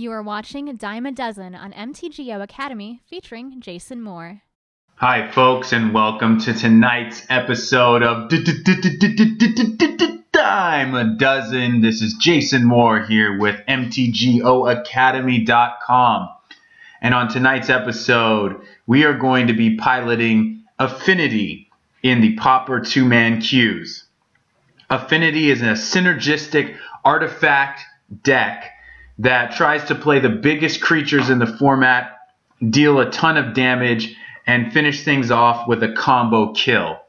You are watching Dime a Dozen on MTGO Academy featuring Jason Moore. Hi, folks, and welcome to tonight's episode of Dime a Dozen. This is Jason Moore here with MTGOacademy.com. And on tonight's episode, we are going to be piloting Affinity in the Pauper two-man queues. Affinity is a synergistic artifact deck that tries to play the biggest creatures in the format, deal a ton of damage, and finish things off with a combo kill.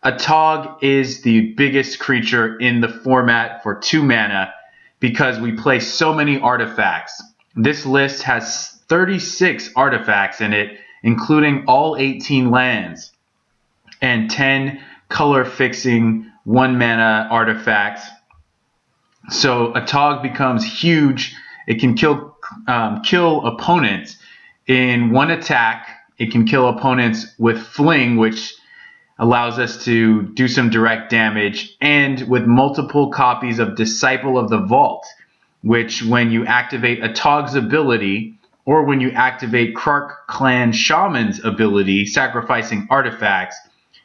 A Tog is the biggest creature in the format for 2 mana because we play so many artifacts. This list has 36 artifacts in it, including all 18 lands and 10 color-fixing 1 mana artifacts. So a Tog becomes huge. It can kill opponents in one attack. It can kill opponents with Fling, which allows us to do some direct damage, and with multiple copies of Disciple of the Vault, which when you activate a Tog's ability, or when you activate Krark Clan Shaman's ability, sacrificing artifacts,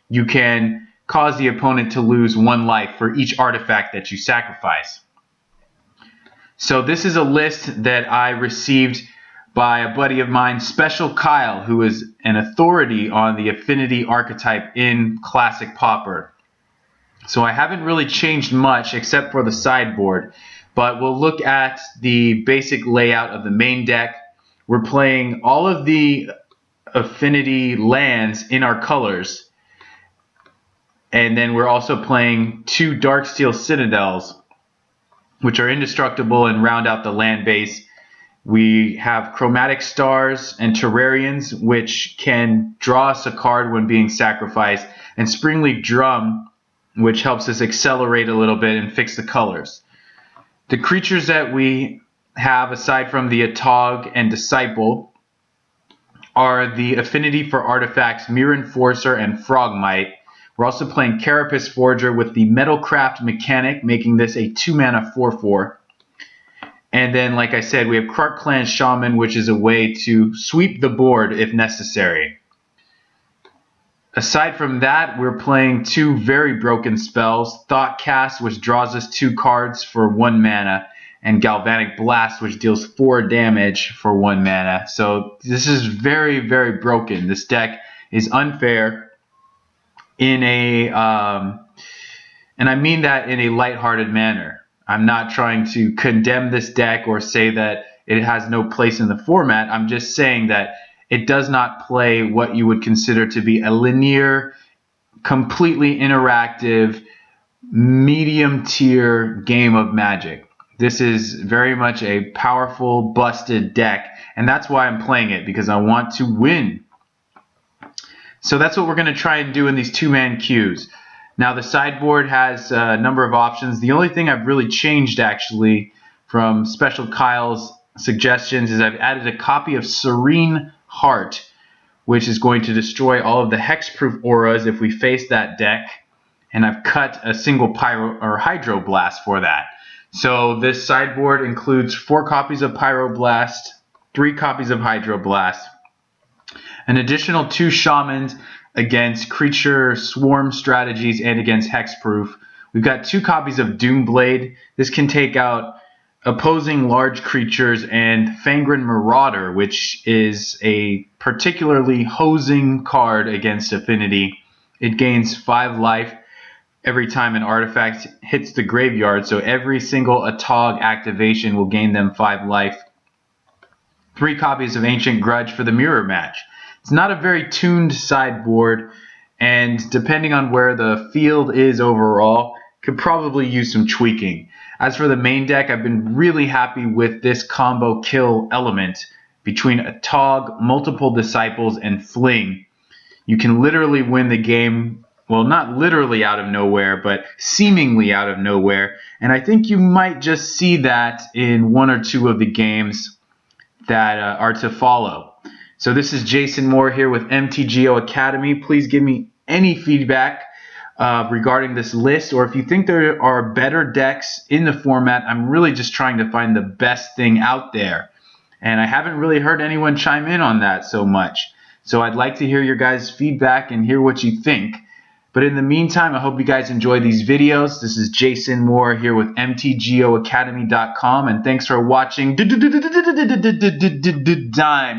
you can cause the opponent to lose 1 life for each artifact that you sacrifice. So this is a list that I received by a buddy of mine, Special Kyle, who is an authority on the Affinity archetype in Classic Pauper. So I haven't really changed much except for the sideboard, but we'll look at the basic layout of the main deck. We're playing all of the Affinity lands in our colors, and then we're also playing 2 Darksteel Citadels, which are indestructible and round out the land base. We have Chromatic Stars and Terrarians, which can draw us a card when being sacrificed, and Springleaf Drum, which helps us accelerate a little bit and fix the colors. The creatures that we have, aside from the Atog and Disciple, are the Affinity for artifacts Mirror Enforcer and Frogmite. We're also playing Carapace Forger with the Metalcraft mechanic, making this a 2-mana 4/4. And then, like I said, we have Krark Clan Shaman, which is a way to sweep the board if necessary. Aside from that, we're playing 2 very broken spells, Thoughtcast, which draws us 2 cards for 1 mana, and Galvanic Blast, which deals 4 damage for 1 mana. So this is very, very broken. This deck is unfair in a, and I mean that in a lighthearted manner. I'm not trying to condemn this deck or say that it has no place in the format. I'm just saying that it does not play what you would consider to be a linear, completely interactive, medium tier game of Magic. This is very much a powerful, busted deck, and that's why I'm playing it, because I want to win. So that's what we're going to try and do in these 2-man queues. Now the sideboard has a number of options. The only thing I've really changed actually from Special Kyle's suggestions is I've added a copy of Serene Heart, which is going to destroy all of the hexproof auras if we face that deck, and I've cut a single Pyro or Hydroblast for that. So this sideboard includes 4 copies of Pyroblast, 3 copies of Hydroblast, an additional 2 Shamans against creature swarm strategies and against hexproof. We've got 2 copies of Doomblade. This can take out opposing large creatures, and Fangren Marauder, which is a particularly hosing card against Affinity. It gains 5 life every time an artifact hits the graveyard, so every single Atog activation will gain them 5 life. 3 copies of Ancient Grudge for the mirror match. It's not a very tuned sideboard, and depending on where the field is overall, could probably use some tweaking. As for the main deck, I've been really happy with this combo kill element between a Tog, multiple Disciples, and Fling. You can literally win the game, well, not literally out of nowhere, but seemingly out of nowhere, and I think you might just see that in 1 or 2 of the games that are to follow. So this is Jason Moore here with MTGO Academy. Please give me any feedback regarding this list, or if you think there are better decks in the format. I'm really just trying to find the best thing out there, and I haven't really heard anyone chime in on that so much. So I'd like to hear your guys' feedback and hear what you think. But in the meantime, I hope you guys enjoy these videos. This is Jason Moore here with MTGOacademy.com, and thanks for watching Dime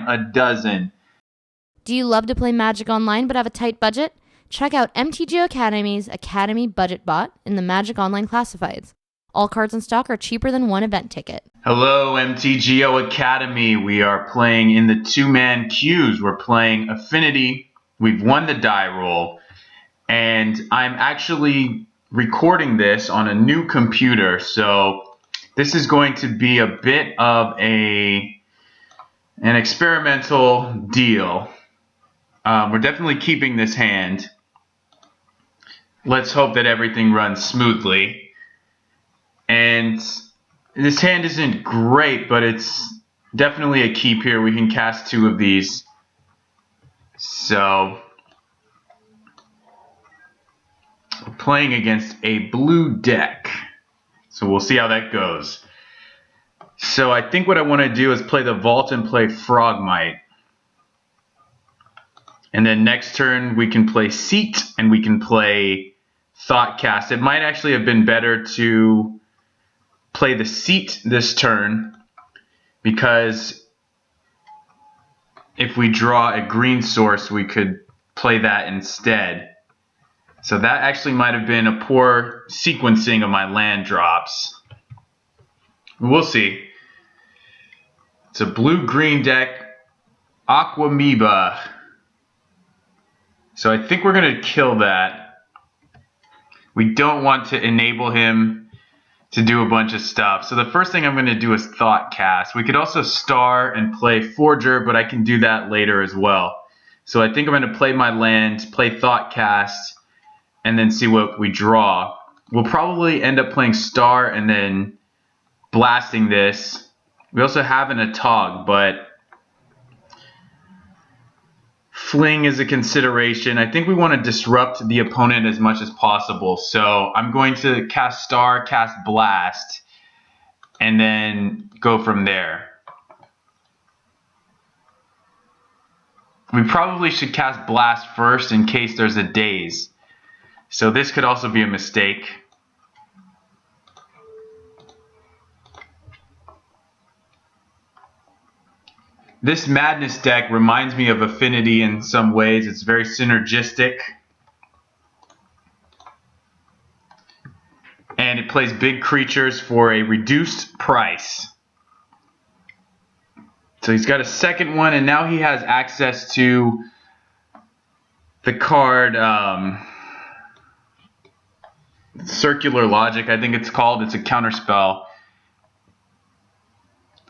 a Dozen. Do you love to play Magic Online but have a tight budget? Check out MTGO Academy's Academy Budget Bot in the Magic Online Classifieds. All cards in stock are cheaper than one event ticket. Hello, MTGO Academy. We are playing in the two-man queues. We're playing Affinity. We've won the die roll. And I'm actually recording this on a new computer, so this is going to be a bit of an experimental deal. We're definitely keeping this hand. Let's hope that everything runs smoothly. And this hand isn't great, but it's definitely a keep here. We can cast 2 of these. So we're playing against a blue deck, so we'll see how that goes. So I think what I want to do is play the Vault and play Frogmite. And then next turn we can play Seat and we can play Thoughtcast. It might actually have been better to play the Seat this turn, because if we draw a green source we could play that instead. So that actually might have been a poor sequencing of my land drops. We'll see. It's a blue-green deck, Aquamoeba. So I think we're going to kill that. We don't want to enable him to do a bunch of stuff. So the first thing I'm going to do is Thoughtcast. We could also star and play Forger, but I can do that later as well. So I think I'm going to play my land, play Thoughtcast, and then see what we draw. We'll probably end up playing Star and then blasting this. We also have an Atog, but Fling is a consideration. I think we want to disrupt the opponent as much as possible. So I'm going to cast Star, cast Blast, and then go from there. We probably should cast Blast first in case there's a Daze. So this could also be a mistake. This Madness deck reminds me of Affinity in some ways. It's very synergistic. And it plays big creatures for a reduced price. So he's got a second one, and now he has access to the card Circular Logic, I think it's called. It's a counterspell.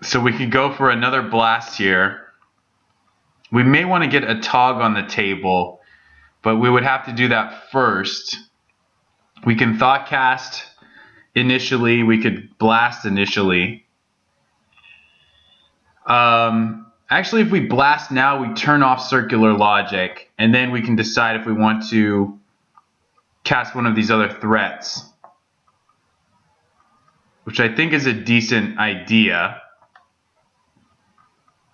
So we could go for another blast here. We may want to get a Tog on the table, but we would have to do that first. We can Thoughtcast initially. We could blast initially. Actually, if we blast now, we turn off Circular Logic, and then we can decide if we want to cast one of these other threats, which I think is a decent idea.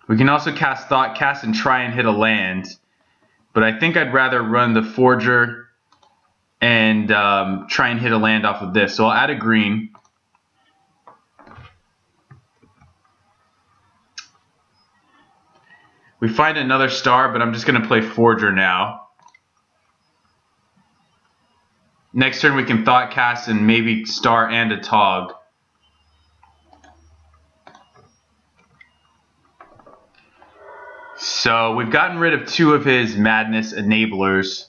We can also cast Thoughtcast and try and hit a land, but I think I'd rather run the Forger and try and hit a land off of this. So I'll add a green. We find another Star, but I'm just going to play Forger now. Next turn we can Thoughtcast and maybe Star and a Tog. So we've gotten rid of 2 of his Madness enablers,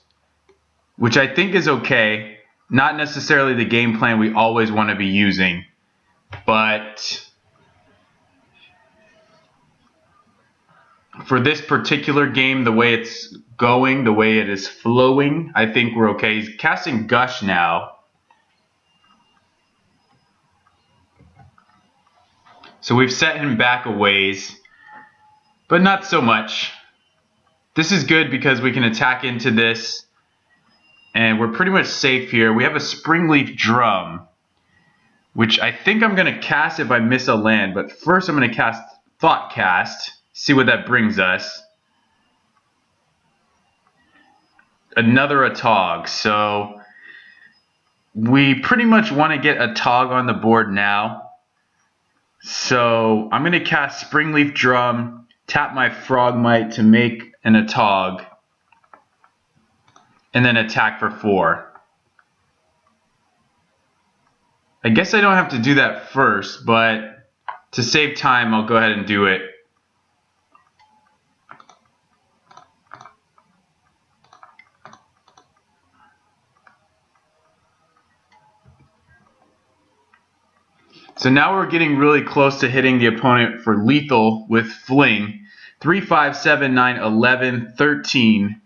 which I think is okay. Not necessarily the game plan we always want to be using, but for this particular game, the way it's going, the way it is flowing, I think we're okay. He's casting Gush now. So we've set him back a ways, but not so much. This is good because we can attack into this And we're pretty much safe here. We have a Springleaf Drum, which I think I'm going to cast if I miss a land. But first I'm going to cast Thought Cast, see what that brings us. Another Atog. So we pretty much want to get Atog on the board now. So I'm going to cast Springleaf Drum, tap my Frogmite to make an Atog, and then attack for 4. I guess I don't have to do that first, but to save time, I'll go ahead and do it. So now we're getting really close to hitting the opponent for lethal with Fling. 3, 5, 7, 9, 11, 13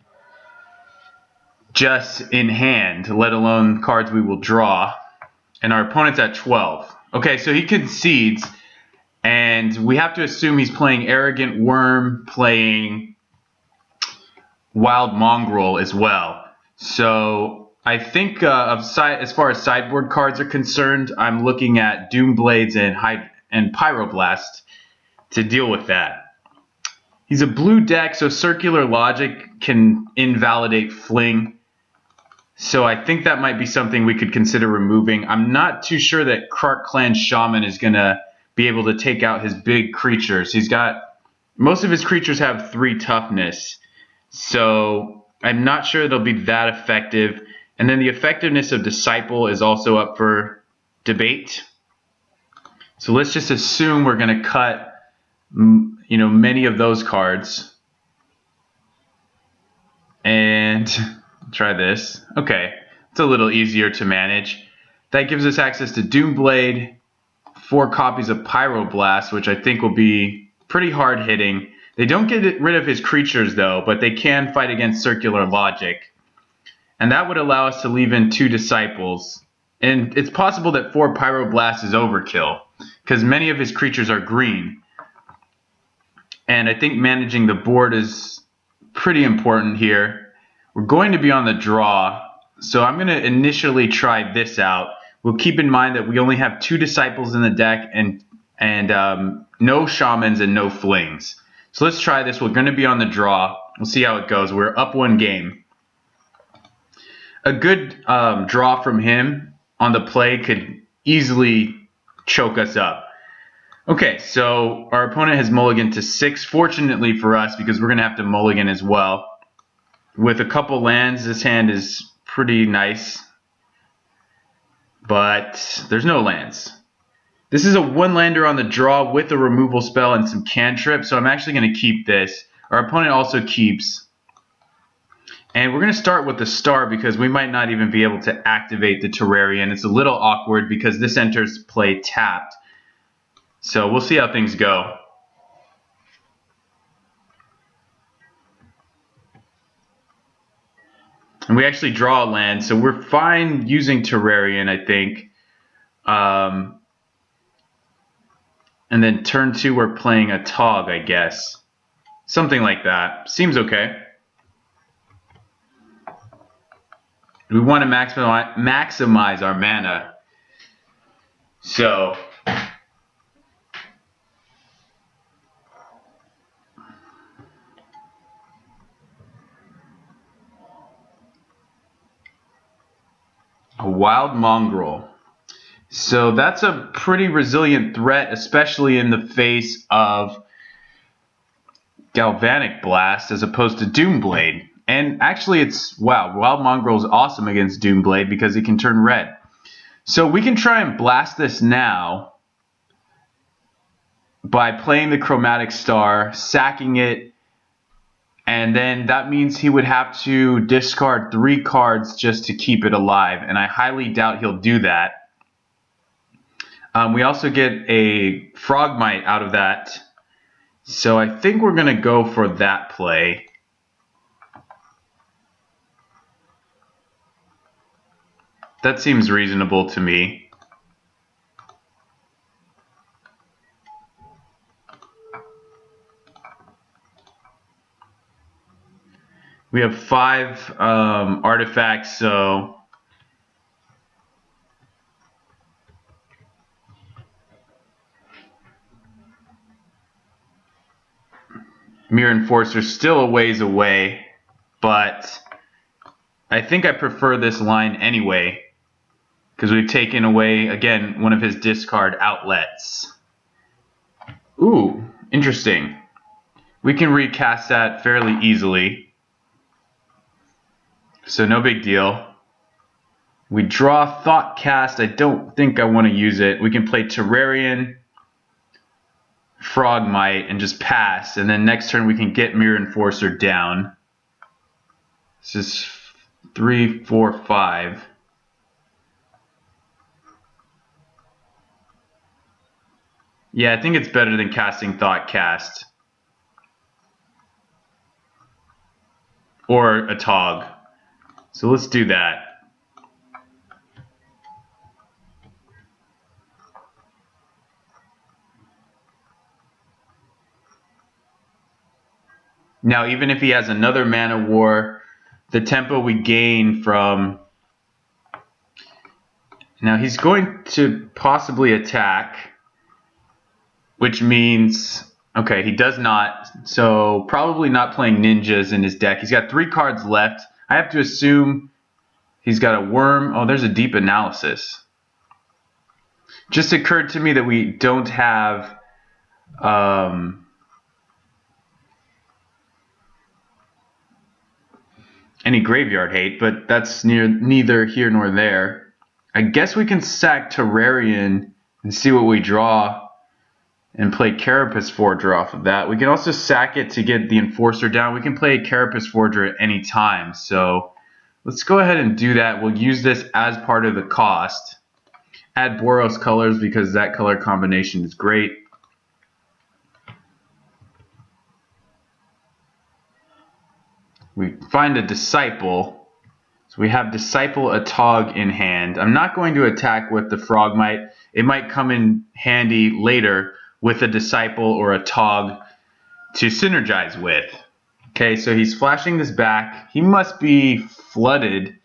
just in hand, let alone cards we will draw. And our opponent's at 12. Okay, so he concedes, and we have to assume he's playing Arrogant Worm, playing Wild Mongrel as well. So I think as far as sideboard cards are concerned, I'm looking at Doomblades and Pyroblast to deal with that. He's a blue deck, so Circular Logic can invalidate Fling. So I think that might be something we could consider removing. I'm not too sure that Krark Clan Shaman is going to be able to take out his big creatures. Most of his creatures have 3 toughness. So I'm not sure they'll be that effective. And then the effectiveness of Disciple is also up for debate. So let's just assume we're going to cut many of those cards. And try this. Okay, it's a little easier to manage. That gives us access to Doomblade, 4 copies of Pyroblast, which I think will be pretty hard hitting. They don't get rid of his creatures though, but they can fight against Circular Logic. And that would allow us to leave in 2 Disciples. And it's possible that 4 Pyroblast is overkill, because many of his creatures are green. And I think managing the board is pretty important here. We're going to be on the draw, so I'm going to initially try this out. We'll keep in mind that we only have 2 Disciples in the deck and no Shamans and no Flings. So let's try this. We're going to be on the draw. We'll see how it goes. We're up 1 game. A good draw from him on the play could easily choke us up. Okay, so our opponent has mulliganed to 6, fortunately for us, because we're going to have to mulligan as well. With a couple lands, this hand is pretty nice, but there's no lands. This is a 1-lander on the draw with a removal spell and some cantrip, so I'm actually going to keep this. Our opponent also keeps. And we're going to start with the star because we might not even be able to activate the Terrarian. It's a little awkward because this enters play tapped. So we'll see how things go. And we actually draw a land, so we're fine using Terrarian, I think. And then turn 2, we're playing a Tog, I guess. Something like that. Seems okay. We want to maximize our mana. So a Wild Mongrel. So that's a pretty resilient threat, especially in the face of Galvanic Blast as opposed to Doomblade. And actually Wild Mongrel is awesome against Doomblade because he can turn red. So we can try and blast this now by playing the Chromatic Star, sacking it, and then that means he would have to discard 3 cards just to keep it alive, and I highly doubt he'll do that. We also get a Frogmite out of that, so I think we're going to go for that play. That seems reasonable to me. We have 5 artifacts, so Mirror Enforcer still a ways away, but I think I prefer this line anyway, because we've taken away, again, one of his discard outlets. Ooh, interesting. We can recast that fairly easily, so no big deal. We draw Thoughtcast. I don't think I want to use it. We can play Terrarian, Frogmite, and just pass, and then next turn we can get Mirror Enforcer down. This is 3, 4, 5. Yeah, I think it's better than casting Thoughtcast. Or a Tog. So let's do that. Now, even if he has another Mana War, the tempo we gain from... Now, he's going to possibly attack, which means... Okay, he does not, so probably not playing ninjas in his deck. He's got 3 cards left. I have to assume he's got a worm. Oh, there's a deep analysis. Just occurred to me that we don't have... any graveyard hate, but that's neither here nor there. I guess we can sack Terrarian and see what we draw and play Carapace Forger off of that. We can also sack it to get the Enforcer down. We can play Carapace Forger at any time, so let's go ahead and do that. We'll use this as part of the cost. Add Boros colors because that color combination is great. We find a Disciple. So we have Disciple a Tog in hand. I'm not going to attack with the Frogmite. It might come in handy later with a Disciple or a Tog to synergize with. Okay, so he's flashing this back. He must be flooded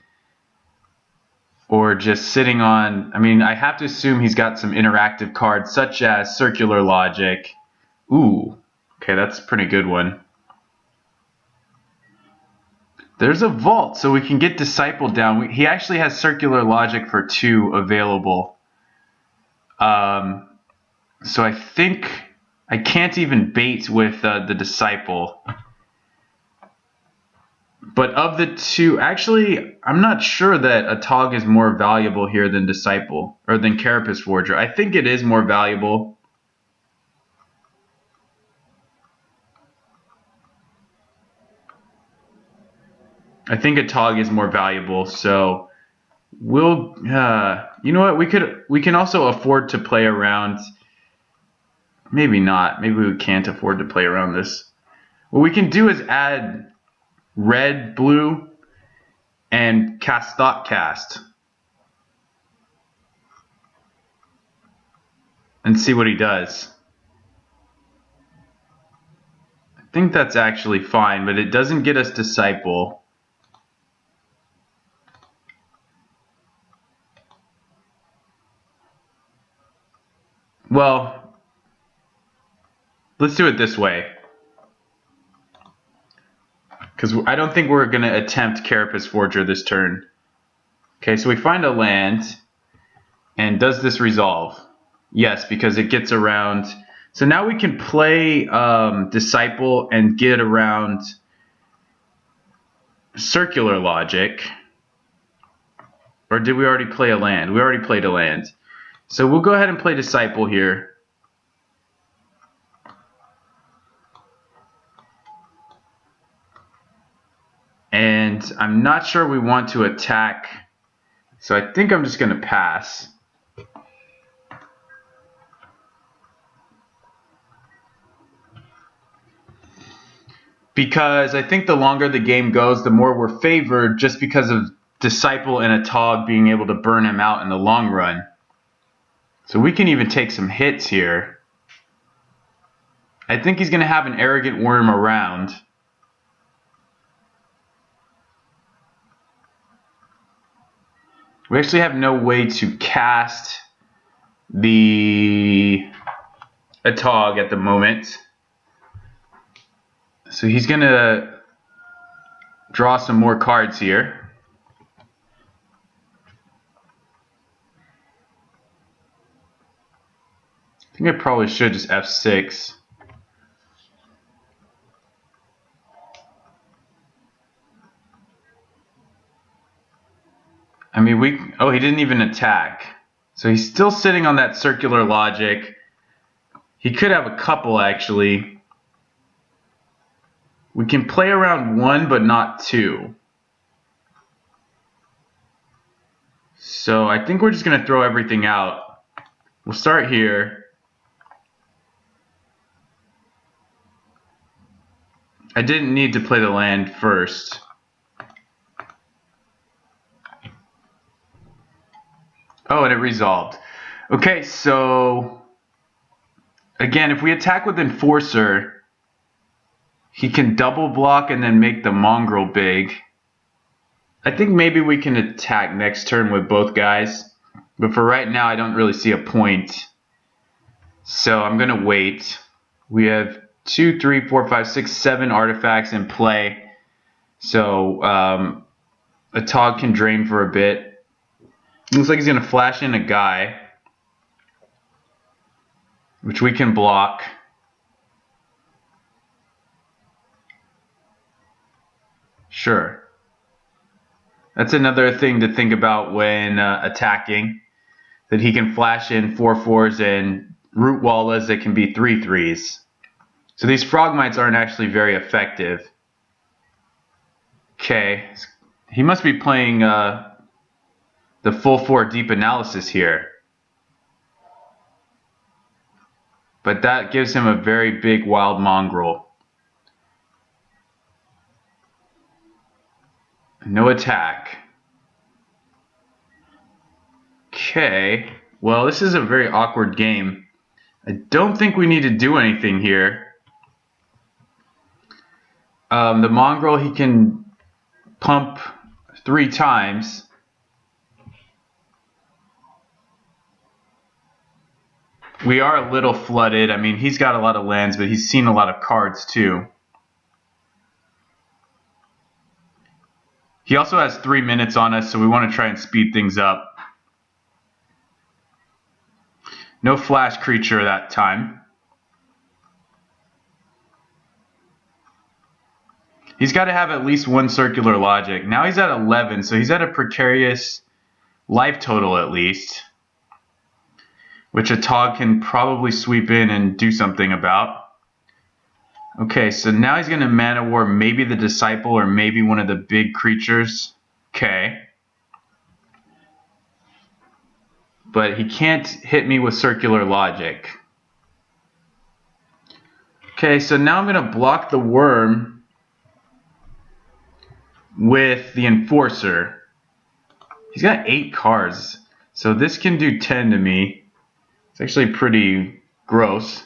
or just sitting on... I mean, I have to assume he's got some interactive cards such as Circular Logic. Ooh, okay, that's a pretty good one. There's a Vault, so we can get Disciple down. He actually has Circular Logic for 2 available. So I think I can't even bait with the Disciple. But of the 2, actually, I'm not sure that a Tog is more valuable here than Disciple, or than Carapace Forger. I think it is more valuable. I think a Tog is more valuable, so we'll, you know what, we can also afford to play around, maybe not, maybe we can't afford to play around this. What we can do is add red, blue, and cast Thoughtcast. And see what he does. I think that's actually fine, but it doesn't get us Disciple. Well, let's do it this way. Because I don't think we're going to attempt Carapace Forger this turn. Okay, so we find a land. And does this resolve? Yes, because it gets around. So now we can play Disciple and get around Circular Logic. Or did we already play a land? We already played a land. So we'll go ahead and play Disciple here. And I'm not sure we want to attack. So I think I'm just going to pass. Because I think the longer the game goes, the more we're favored just because of Disciple and a Tog being able to burn him out in the long run. So we can even take some hits here. I think he's going to have an Arrogant Worm around. We actually have no way to cast the Atog at the moment. So he's going to draw some more cards here. I think I probably should just F6. I mean, oh, he didn't even attack. So he's still sitting on that circular logic. He could have a couple, actually. We can play around one, but not two. So I think we're just going to throw everything out. We'll start here. I didn't need to play the land first. Oh, and it resolved. Okay, so again, if we attack with Enforcer, he can double block and then make the Mongrel big. I think maybe we can attack next turn with both guys, but for right now I don't really see a point. So I'm going to wait. We have 2, 3, 4, 5, 6, 7 artifacts in play. So Atog can drain for a bit. Looks like he's going to flash in a guy, which we can block. Sure. That's another thing to think about when attacking, that he can flash in 4/4s and root wallas that can be 3/3s. So these Frogmites aren't actually very effective. Okay, he must be playing the full 4 deep analysis here. But that gives him a very big wild mongrel. No attack. Okay, well, this is a very awkward game. I don't think we need to do anything here. The mongrel, he can pump 3 times. We are a little flooded. I mean, he's got a lot of lands, but he's seen a lot of cards too. He also has 3 minutes on us, so we want to try and speed things up. No flash creature that time. He's got to have at least 1 circular logic. Now he's at 11, so he's at a precarious life total at least, which Atog can probably sweep in and do something about. Okay, so now he's going to Mana War maybe the Disciple or maybe one of the big creatures. Okay. But he can't hit me with circular logic. Okay, so now I'm going to block the worm with the Enforcer. He's got 8 cards, so this can do 10 to me. It's actually pretty gross.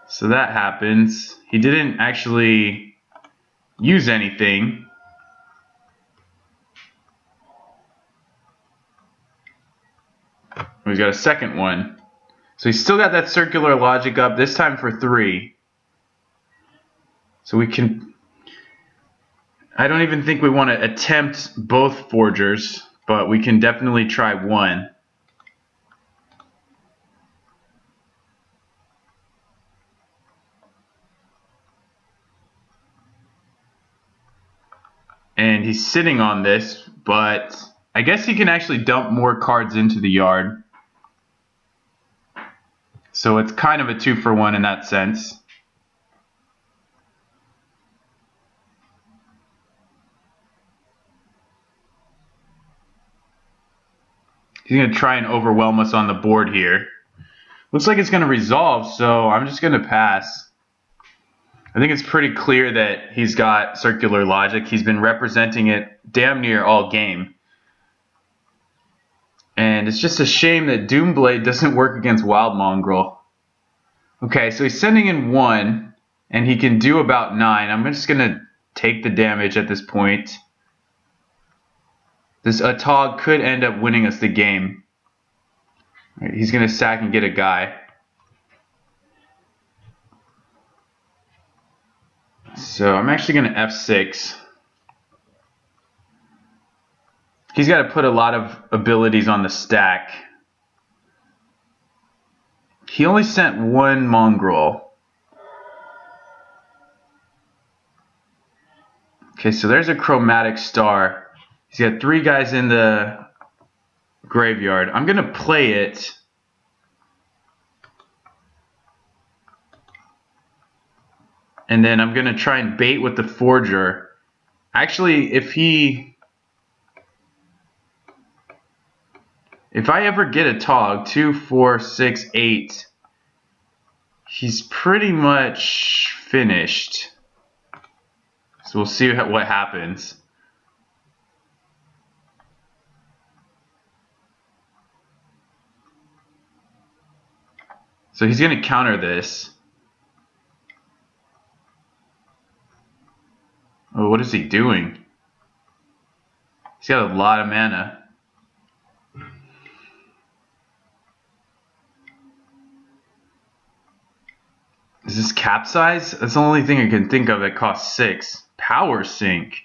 So that happens. He didn't actually use anything. He's got a second one. So he's still got that circular logic up, this time for 3. So we can... I don't even think we want to attempt both Forgers, but we can definitely try one. And he's sitting on this, but I guess he can actually dump more cards into the yard. So it's kind of a 2-for-1 in that sense. He's going to try and overwhelm us on the board here. Looks like it's going to resolve, so I'm just going to pass. I think it's pretty clear that he's got circular logic. He's been representing it damn near all game. And it's just a shame that Doomblade doesn't work against Wild Mongrel. Okay, so he's sending in 1, and he can do about 9. I'm just going to take the damage at this point. This Atog could end up winning us the game. All right, he's going to sack and get a guy. So I'm actually going to F6. He's got to put a lot of abilities on the stack. He only sent one mongrel. Okay, so there's a chromatic star. He's got 3 guys in the graveyard. I'm going to play it. And then I'm going to try and bait with the forger. Actually, if I ever get a Tog, 2, 4, 6, 8, he's pretty much finished. So we'll see what happens. So he's going to counter this. Oh, what is he doing? He's got a lot of mana. Is this capsize? That's the only thing I can think of that costs 6. Power sink.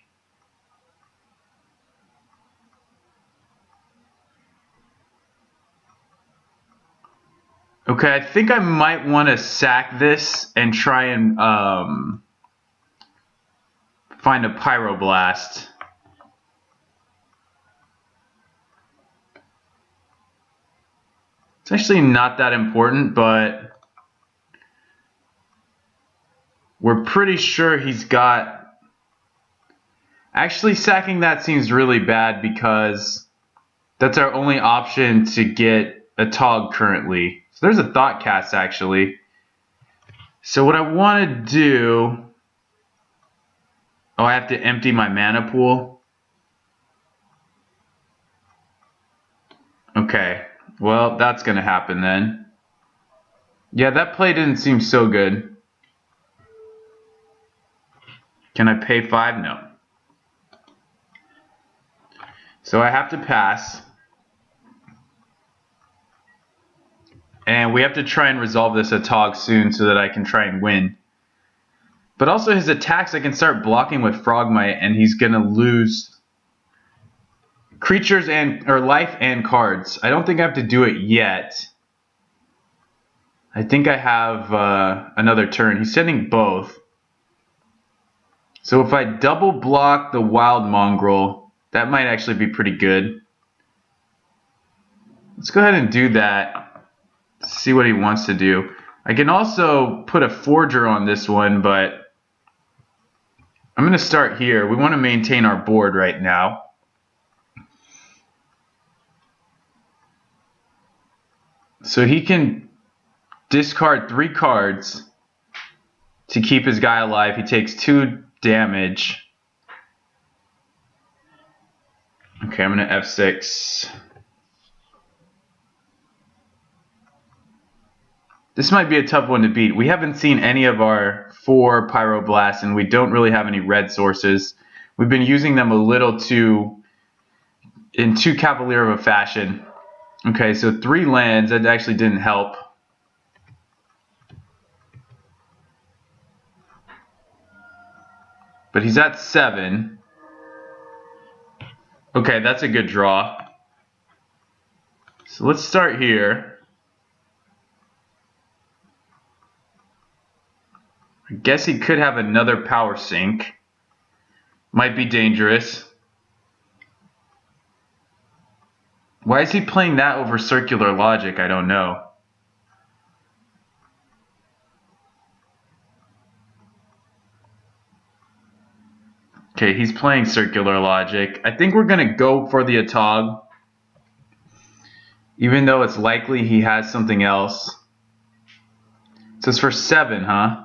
Okay, I think I might want to sack this and try and find a pyroblast. It's actually not that important, but we're pretty sure he's got... Actually, sacking that seems really bad because that's our only option to get a Tog currently. So there's a Thought Cast, actually. So what I want to do... Oh, I have to empty my mana pool? Okay. Well, that's going to happen then. Yeah, that play didn't seem so good. Can I pay 5? No. So I have to pass. And we have to try and resolve this Atog soon so that I can try and win. But also his attacks, I can start blocking with Frogmite and he's going to lose creatures or life and cards. I don't think I have to do it yet. I think I have another turn. He's sending both. So if I double block the Wild Mongrel, that might actually be pretty good. Let's go ahead and do that. See what he wants to do. I can also put a Forger on this one, but I'm going to start here. We want to maintain our board right now. So he can discard 3 cards to keep his guy alive. He takes 2 damage. Okay, I'm going to F6. This might be a tough one to beat. We haven't seen any of our 4 Pyroblasts, and we don't really have any red sources. We've been using them a little in too cavalier of a fashion. Okay, so 3 lands. That actually didn't help. But he's at 7. Okay, that's a good draw. So let's start here. I guess he could have another power sink. Might be dangerous. Why is he playing that over Circular Logic? I don't know. Okay, he's playing Circular Logic. I think we're going to go for the Atog. Even though it's likely he has something else. So it's for 7, huh?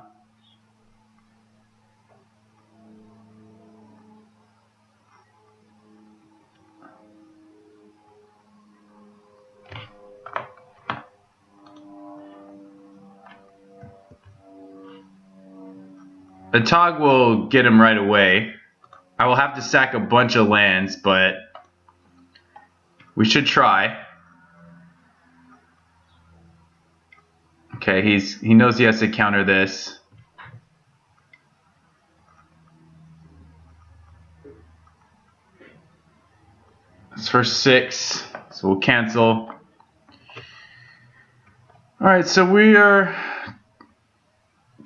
The Atog will get him right away. I will have to sack a bunch of lands, but We should try. Okay, he knows he has to counter this. It's for 6, so we'll cancel. Alright, so we are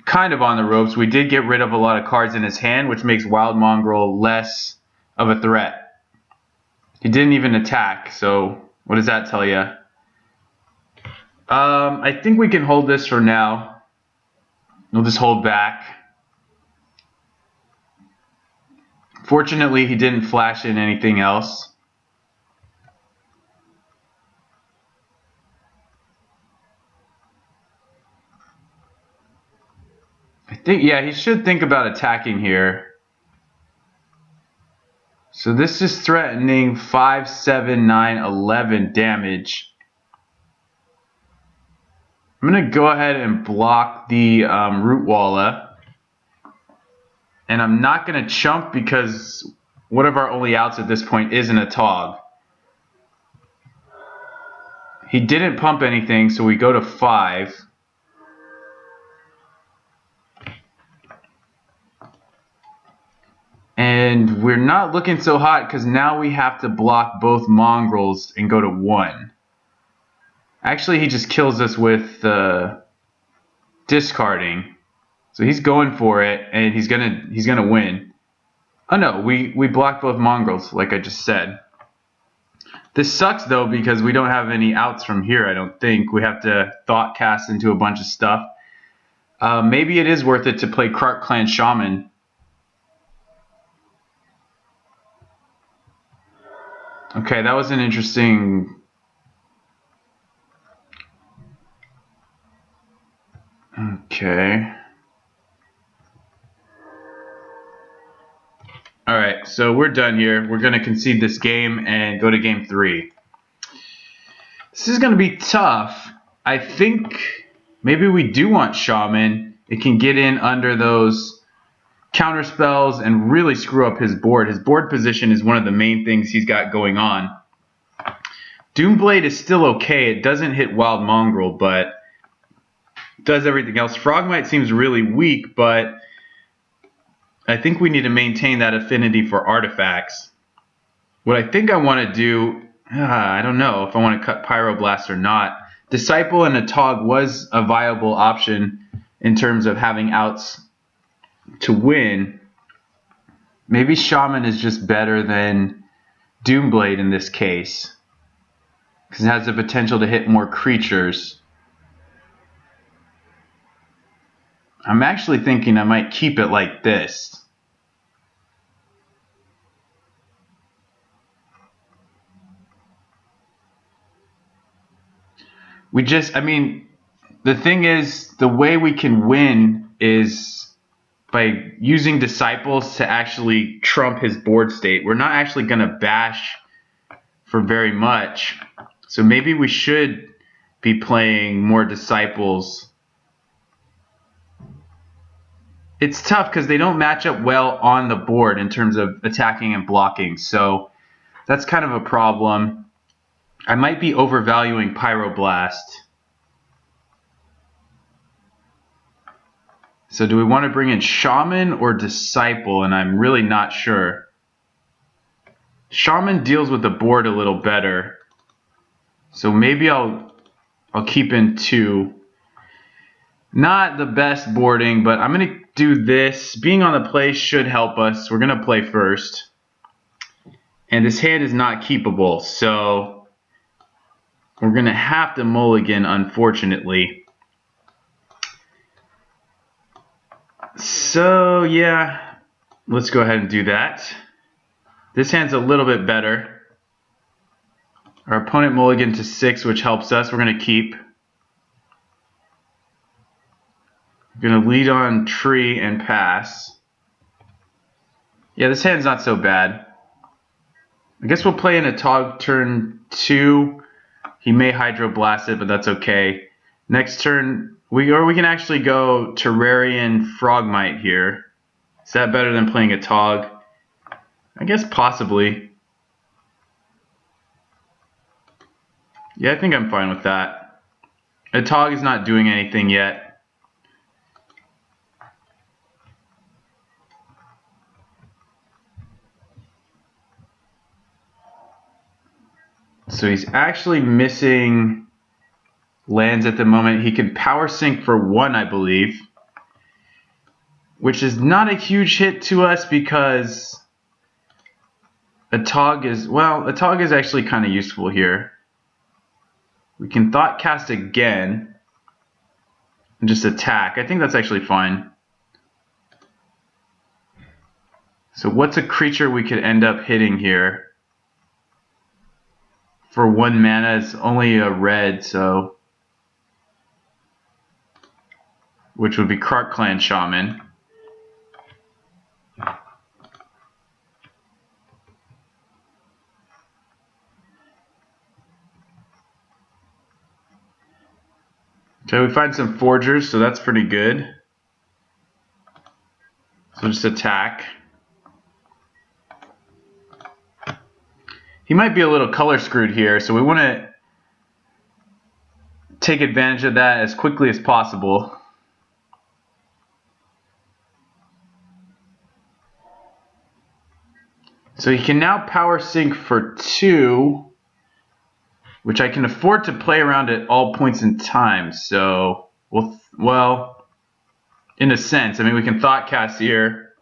kind of on the ropes. We did get rid of a lot of cards in his hand, which makes Wild Mongrel less of a threat. He didn't even attack, so what does that tell you? I think we can hold this for now. We'll just hold back. Fortunately, he didn't flash in anything else. Yeah, he should think about attacking here. So this is threatening 5, 7, 9, 11 damage. I'm going to go ahead and block the Root Walla. And I'm not going to chump because one of our only outs at this point isn't a Tog. He didn't pump anything, so we go to 5. And we're not looking so hot because now we have to block both Mongrels and go to 1. Actually, he just kills us with discarding. So he's going for it, and he's gonna win. Oh no, we blocked both Mongrels, like I just said. This sucks though because we don't have any outs from here. I don't think we have to thought cast into a bunch of stuff. Maybe it is worth it to play Krark Clan Shaman. Okay, that was an interesting. Okay. Alright, so we're done here. We're going to concede this game and go to game 3. This is going to be tough. I think maybe we do want Shaman. It can get in under those counter spells and really screw up his board. His board position is one of the main things he's got going on. Doomblade is still okay. It doesn't hit Wild Mongrel, but does everything else. Frogmite seems really weak, but I think we need to maintain that affinity for artifacts. What I think I want to do, I don't know if I want to cut Pyroblast or not. Disciple and a Tog was a viable option in terms of having outs to win. Maybe Shaman is just better than Doomblade in this case, because it has the potential to hit more creatures. I'm actually thinking I might keep it like this. The thing is, the way we can win is by using Disciples to actually trump his board state. We're not actually going to bash for very much. So maybe we should be playing more Disciples. It's tough because they don't match up well on the board in terms of attacking and blocking. So that's kind of a problem. I might be overvaluing Pyroblast. So do we want to bring in Shaman or Disciple? And I'm really not sure. Shaman deals with the board a little better. So maybe I'll keep in 2. Not the best boarding, but I'm going to do this. Being on the play should help us. We're going to play first. And this hand is not keepable, so we're going to have to mulligan, unfortunately. So, yeah, let's go ahead and do that. This hand's a little bit better. Our opponent mulliganed to 6, which helps us. We're going to keep. Going to lead on tree and pass. Yeah, this hand's not so bad. I guess we'll play in a Tog turn 2. He may Hydroblast it, but that's okay. Next turn, we can actually go Terrarian Frogmite here. Is that better than playing a Tog? I guess possibly. Yeah, I think I'm fine with that. Atog is not doing anything yet. So he's actually missing lands at the moment. He can power sink for 1, I believe, which is not a huge hit to us because Atog is actually kind of useful here. We can Thought Cast again and just attack. I think that's actually fine. So what's a creature we could end up hitting here? For 1 mana, it's only a red, so which would be Krark Clan Shaman. Okay, we find some forgers, so that's pretty good. So just attack. He might be a little color screwed here, so we want to take advantage of that as quickly as possible. So he can now power sink for 2, which I can afford to play around at all points in time. So, well, in a sense, I mean, we can Thought Cast here.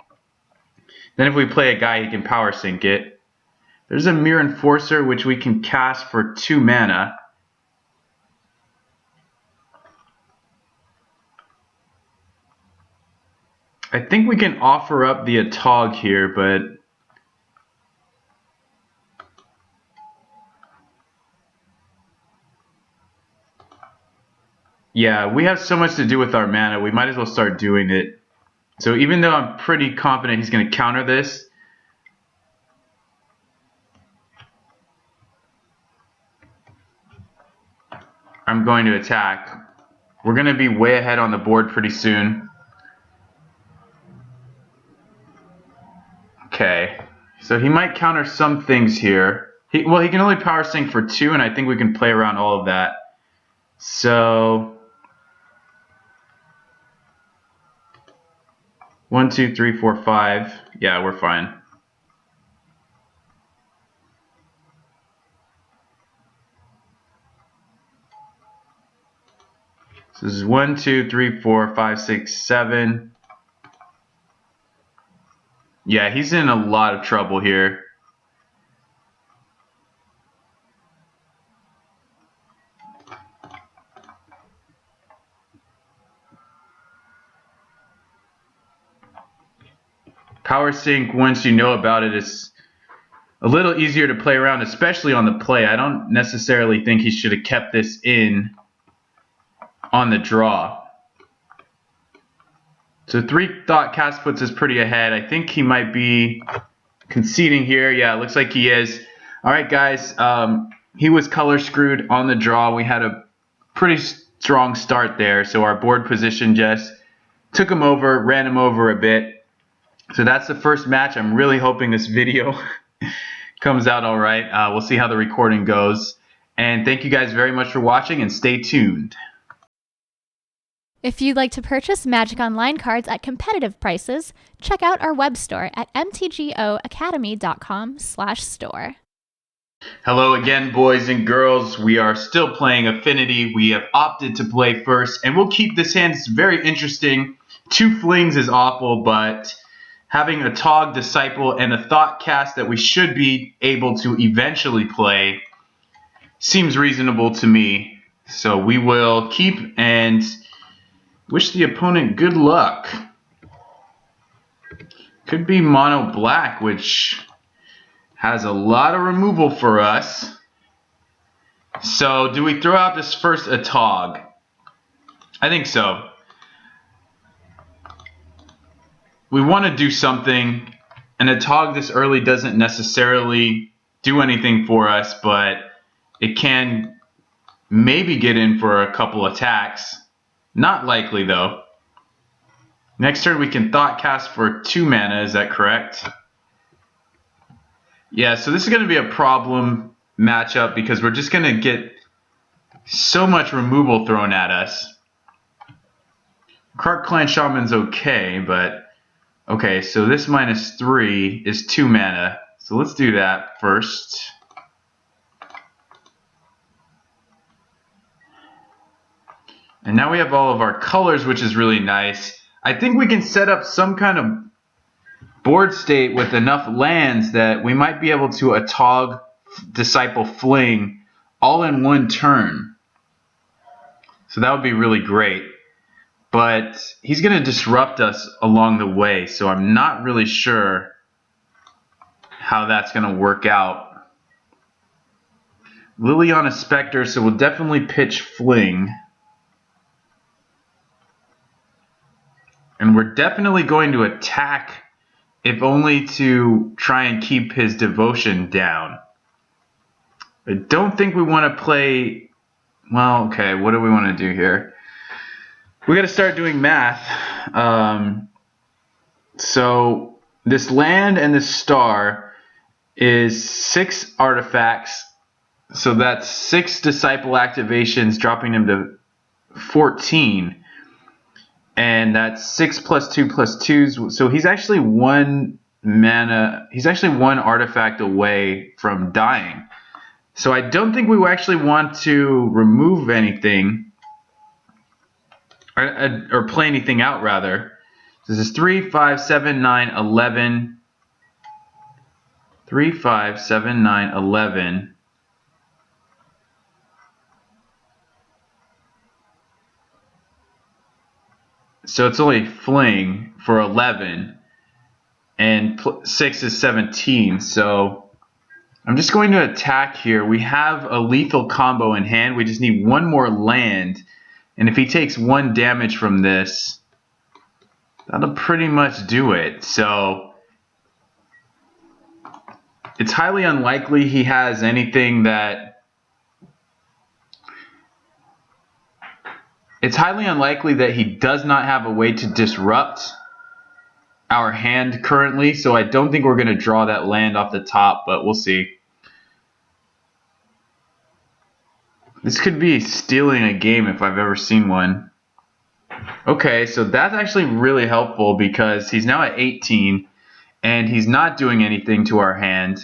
Then if we play a guy, he can power sink it. There's a Mere Enforcer, which we can cast for 2 mana. I think we can offer up the Atog here, but yeah, we have so much to do with our mana, we might as well start doing it. So even though I'm pretty confident he's going to counter this, I'm going to attack. We're going to be way ahead on the board pretty soon. Okay, so he might counter some things here. He can only power sink for 2, and I think we can play around all of that. So 1, 2, 3, 4, 5. Yeah, we're fine. So this is 1, 2, 3, 4, 5, 6, 7. Yeah, he's in a lot of trouble here. Power Sync, once you know about it, is a little easier to play around, especially on the play. I don't necessarily think he should have kept this in on the draw. So 3 Thought Cast puts us pretty ahead. I think he might be conceding here. Yeah, it looks like he is. All right, guys. He was color screwed on the draw. We had a pretty strong start there. So our board position just took him over, ran him over a bit. So that's the first match. I'm really hoping this video comes out all right. We'll see how the recording goes. And thank you guys very much for watching, and stay tuned. If you'd like to purchase Magic Online cards at competitive prices, check out our web store at mtgoacademy.com/store. Hello again, boys and girls. We are still playing Affinity. We have opted to play first, and we'll keep this hand very interesting. 2 flings is awful, but having a Tog Disciple and a Thought Cast that we should be able to eventually play seems reasonable to me. So we will keep and wish the opponent good luck. Could be mono black, which has a lot of removal for us. So do we throw out this first Atog? I think so. We want to do something, and Atog this early doesn't necessarily do anything for us, but it can maybe get in for a couple attacks. Not likely, though. Next turn, we can Thought Cast for 2 mana. Is that correct? Yeah, so this is going to be a problem matchup because we're just going to get So much removal thrown at us. Kark Clan Shaman's okay, but okay, so this -3 is 2 mana. So let's do that first. And now we have all of our colors, which is really nice. I think we can set up some kind of board state with enough lands that we might be able to Atog Disciple Fling all in one turn. So that would be really great. But he's going to disrupt us along the way, so I'm not really sure how that's going to work out. Liliana Spectre, so we'll definitely pitch Fling. And we're definitely going to attack, if only to try and keep his devotion down. I don't think we want to play... Well, okay, what do we want to do here? We got to start doing math. So this land and this star is 6 artifacts. So that's 6 disciple activations, dropping him to 14. And that's 6 + 2 + 2. So he's actually 1 mana. He's actually 1 artifact away from dying. So I don't think we actually want to remove anything. Or play anything out, rather. This is 3, 5, 7, 9, 11. 3, 5, 7, 9, 11. So it's only Fling for 11. And 6 is 17. So I'm just going to attack here. We have a lethal combo in hand. We just need 1 more land. And if he takes 1 damage from this, that'll pretty much do it. So it's highly unlikely he has anything that... It's highly unlikely that he does not have a way to disrupt our hand currently. So I don't think we're going to draw that land off the top, but we'll see. This could be stealing a game if I've ever seen one. Okay, so that's actually really helpful because he's now at 18 and he's not doing anything to our hand.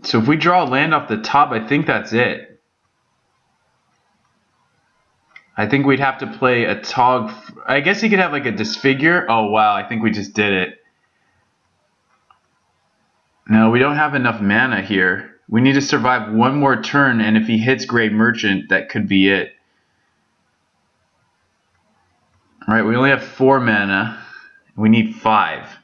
So if we draw a land off the top, I think that's it. I think we'd have to play a Tog. I guess he could have like a Disfigure. Oh wow, I think we just did it. No, we don't have enough mana here. We need to survive 1 more turn, and if he hits Grey Merchant, that could be it. Alright, we only have 4 mana. We need 5.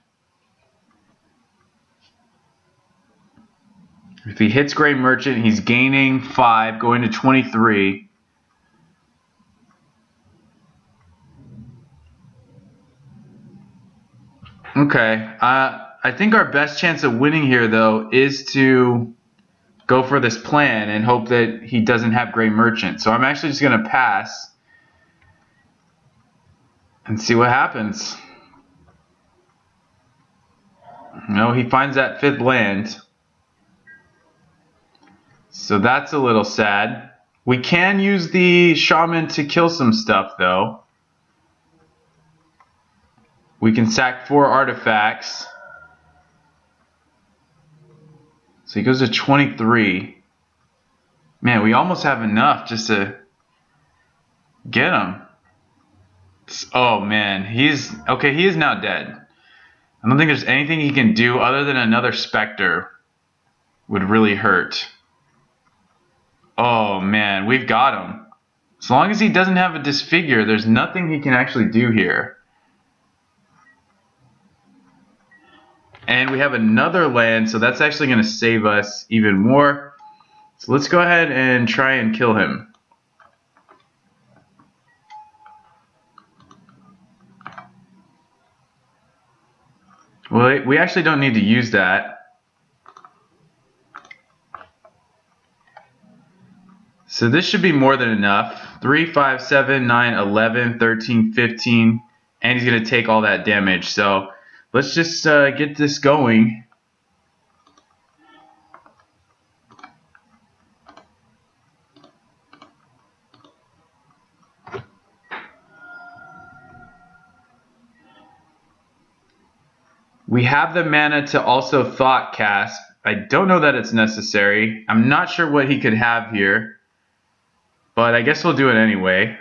If he hits Grey Merchant, he's gaining 5, going to 23. Okay, I think our best chance of winning here, though, is to go for this plan and hope that he doesn't have Grey Merchant. So I'm actually just going to pass and see what happens. No, he finds that 5th land. So that's a little sad. We can use the Shaman to kill some stuff, though. We can sack 4 artifacts. So he goes to 23. Man, we almost have enough just to get him. Oh man, he is now dead. I don't think there's anything he can do other than another Spectre would really hurt. Oh man, we've got him. As long as he doesn't have a Disfigure, there's nothing he can actually do here. And we have another land, so that's actually going to save us even more. So let's go ahead and try and kill him. Well, we actually don't need to use that. So this should be more than enough. 3, 5, 7, 9, 11, 13, 15. And he's going to take all that damage. So let's just get this going. We have the mana to also Thought Cast. I don't know that it's necessary. I'm not sure what he could have here, but I guess we'll do it anyway.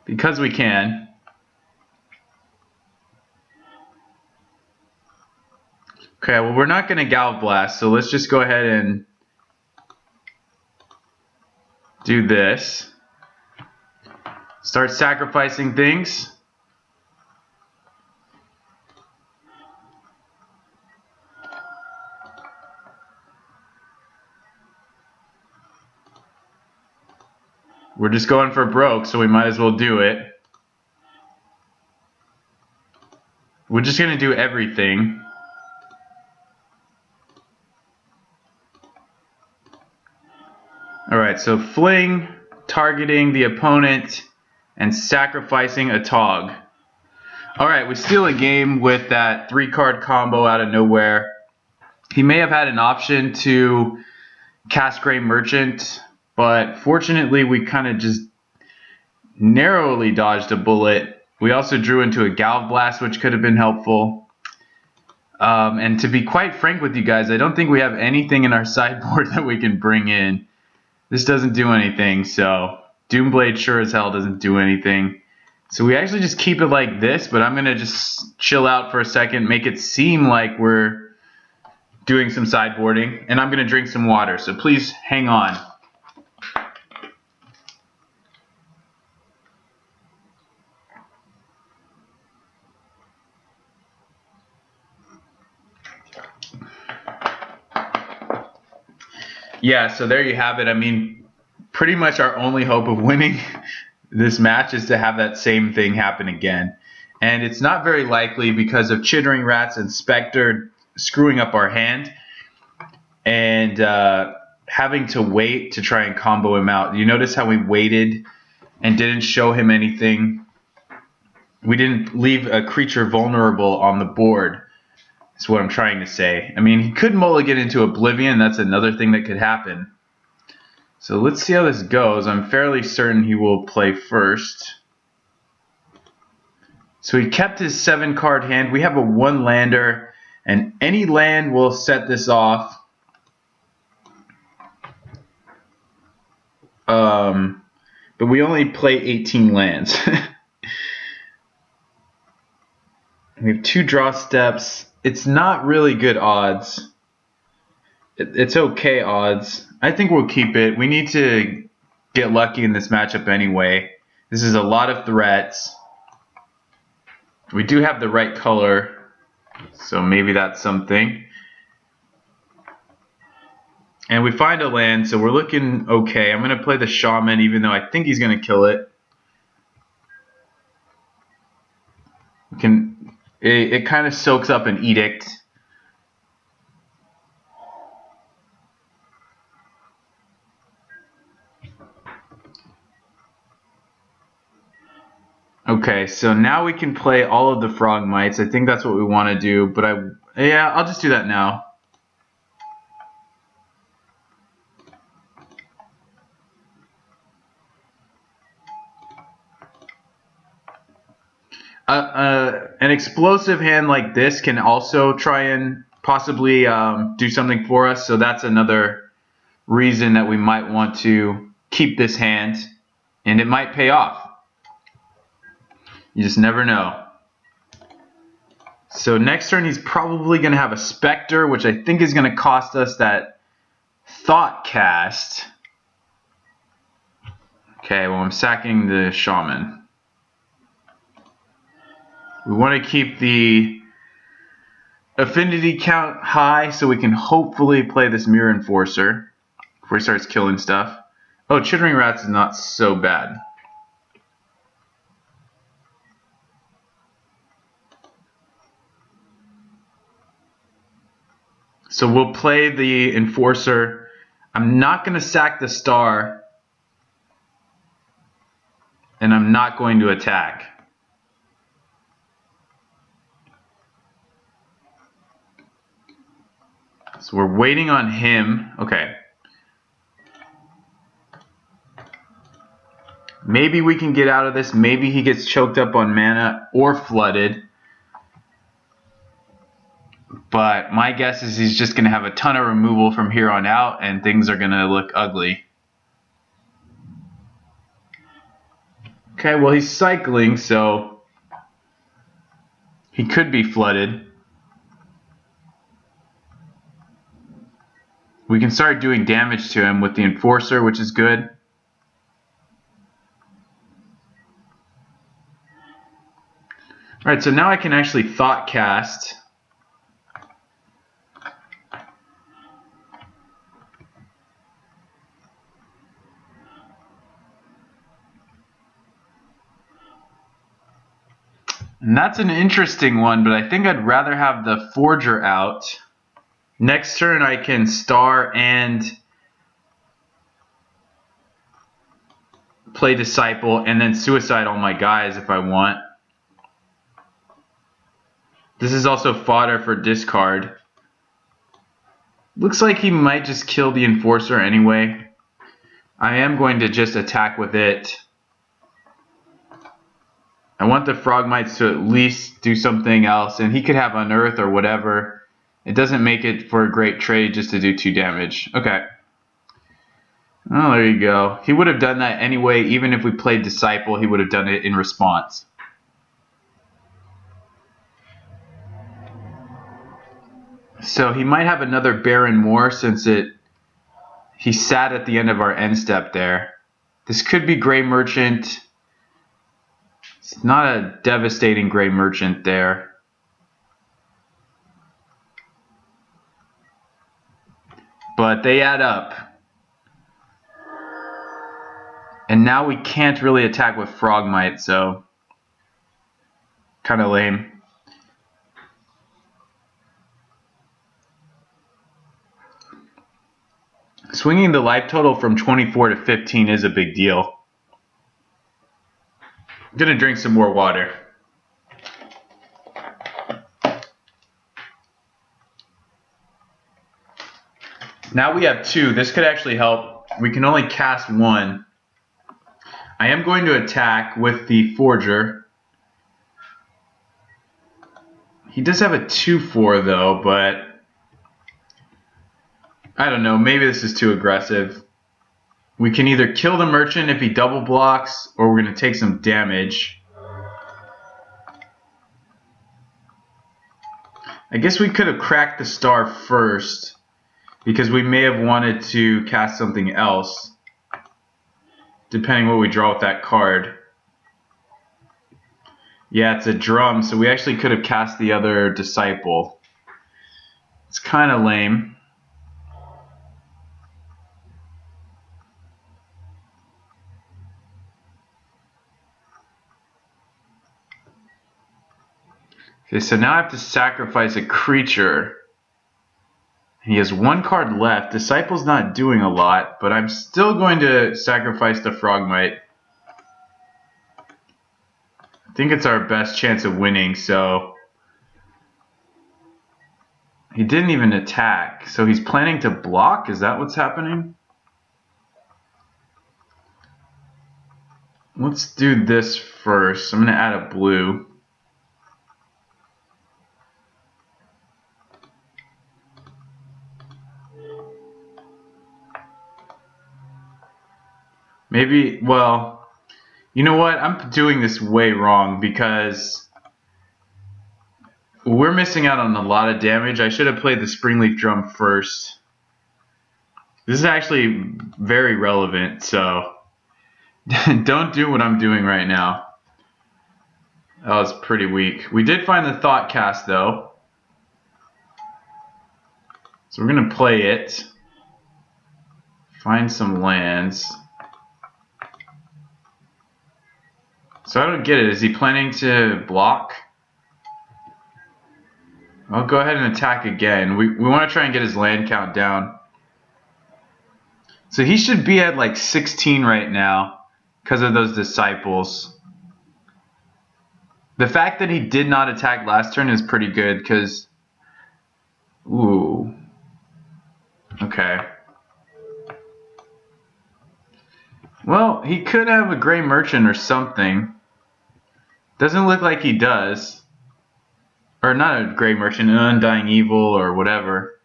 Because we can. Okay, well, we're not going to Galv Blast, so let's just go ahead and do this. Start sacrificing things. We're just going for broke, so we might as well do it. We're just going to do everything. Alright, so fling, targeting the opponent, and sacrificing a Tog. Alright, we steal a game with that 3-card combo out of nowhere. He may have had an option to cast Grey Merchant, but fortunately we kind of just narrowly dodged a bullet. We also drew into a Galv Blast, which could have been helpful. And to be quite frank with you guys, I don't think we have anything in our sideboard that we can bring in. This doesn't do anything, so Doomblade sure as hell doesn't do anything. So we actually just keep it like this, but I'm going to just chill out for a second, make it seem like we're doing some sideboarding, and I'm going to drink some water, so please hang on. Yeah, so there you have it. I mean, pretty much our only hope of winning this match is to have that same thing happen again. And it's not very likely because of Chittering Rats and Spectre screwing up our hand and having to wait to try and combo him out. You notice how we waited and didn't show him anything? We didn't leave a creature vulnerable on the board. That's what I'm trying to say. I mean, he could mulligan into Oblivion. That's another thing that could happen. So let's see how this goes. I'm fairly certain he will play first. So he kept his 7-card hand. We have a 1-lander, and any land will set this off. But we only play 18 lands. We have 2 draw steps. It's not really good odds. It's okay odds. I think we'll keep it. We need to get lucky in this matchup anyway. This is a lot of threats. We do have the right color, so maybe that's something. And we find a land, so we're looking okay. I'm going to play the Shaman, even though I think he's going to kill it. It kind of soaks up an Edict. Okay, so now we can play all of the Frog Mites. I think that's what we want to do, but I'll just do that now. An explosive hand like this can also try and possibly do something for us, so that's another reason that we might want to keep this hand, and it might pay off. You just never know. So next turn he's probably going to have a Spectre, which I think is going to cost us that Thought Cast. Okay, well I'm sacking the Shaman. We want to keep the affinity count high so we can hopefully play this Mirror Enforcer before he starts killing stuff. Oh, Chittering Rats is not so bad. So we'll play the Enforcer. I'm not going to sack the Star. and I'm not going to attack. So we're waiting on him. Okay. Maybe we can get out of this. Maybe he gets choked up on mana or flooded. But my guess is he's just going to have a ton of removal from here on out, and things are going to look ugly. Okay, well, he's cycling, so he could be flooded. We can start doing damage to him with the Enforcer, which is good. Alright, so now I can actually Thought Cast. And that's an interesting one, but I think I'd rather have the Forger out. Next turn I can Star and play Disciple and then Suicide all my guys if I want. This is also fodder for discard. Looks like he might just kill the Enforcer anyway. I am going to just attack with it. I want the Frogmites to at least do something else, and he could have Unearth or whatever. It doesn't make it for a great trade just to do 2 damage. Okay. Oh, there you go. He would have done that anyway. Even if we played Disciple, he would have done it in response. So he might have another Baron more since he sat at the end of our end step there. This could be Grey Merchant. It's not a devastating Grey Merchant there. But they add up. And now we can't really attack with Frogmite, so kind of lame. Swinging the life total from 24 to 15 is a big deal. I'm going to drink some more water. Now we have 2. This could actually help. We can only cast 1. I am going to attack with the Forger. He does have a 2/4 though, but I don't know. Maybe this is too aggressive. We can either kill the Merchant if he double blocks, or we're going to take some damage. I guess we could have cracked the Star first, because we may have wanted to cast something else, depending what we draw with that card. Yeah, it's a Drum, so we actually could have cast the other Disciple. It's kind of lame. Okay, so now I have to sacrifice a creature. He has 1 card left. Disciple's not doing a lot, but I'm still going to sacrifice the Frogmite. I think it's our best chance of winning, so he didn't even attack. So he's planning to block? Is that what's happening? Let's do this first. I'm going to add a blue. Maybe, well, you know what? I'm doing this way wrong because we're missing out on a lot of damage. I should have played the Springleaf Drum first. This is actually very relevant, so don't do what I'm doing right now. That was pretty weak. We did find the Thought Cast, though. So we're going to play it. Find some lands. So I don't get it. Is he planning to block? I'll go ahead and attack again. We want to try and get his land count down. So he should be at like 16 right now, because of those disciples. The fact that he did not attack last turn is pretty good because... Ooh. Okay. Well, he could have a Gray Merchant or something. Doesn't look like he does. Or not a Gray Merchant, an Undying Evil or whatever.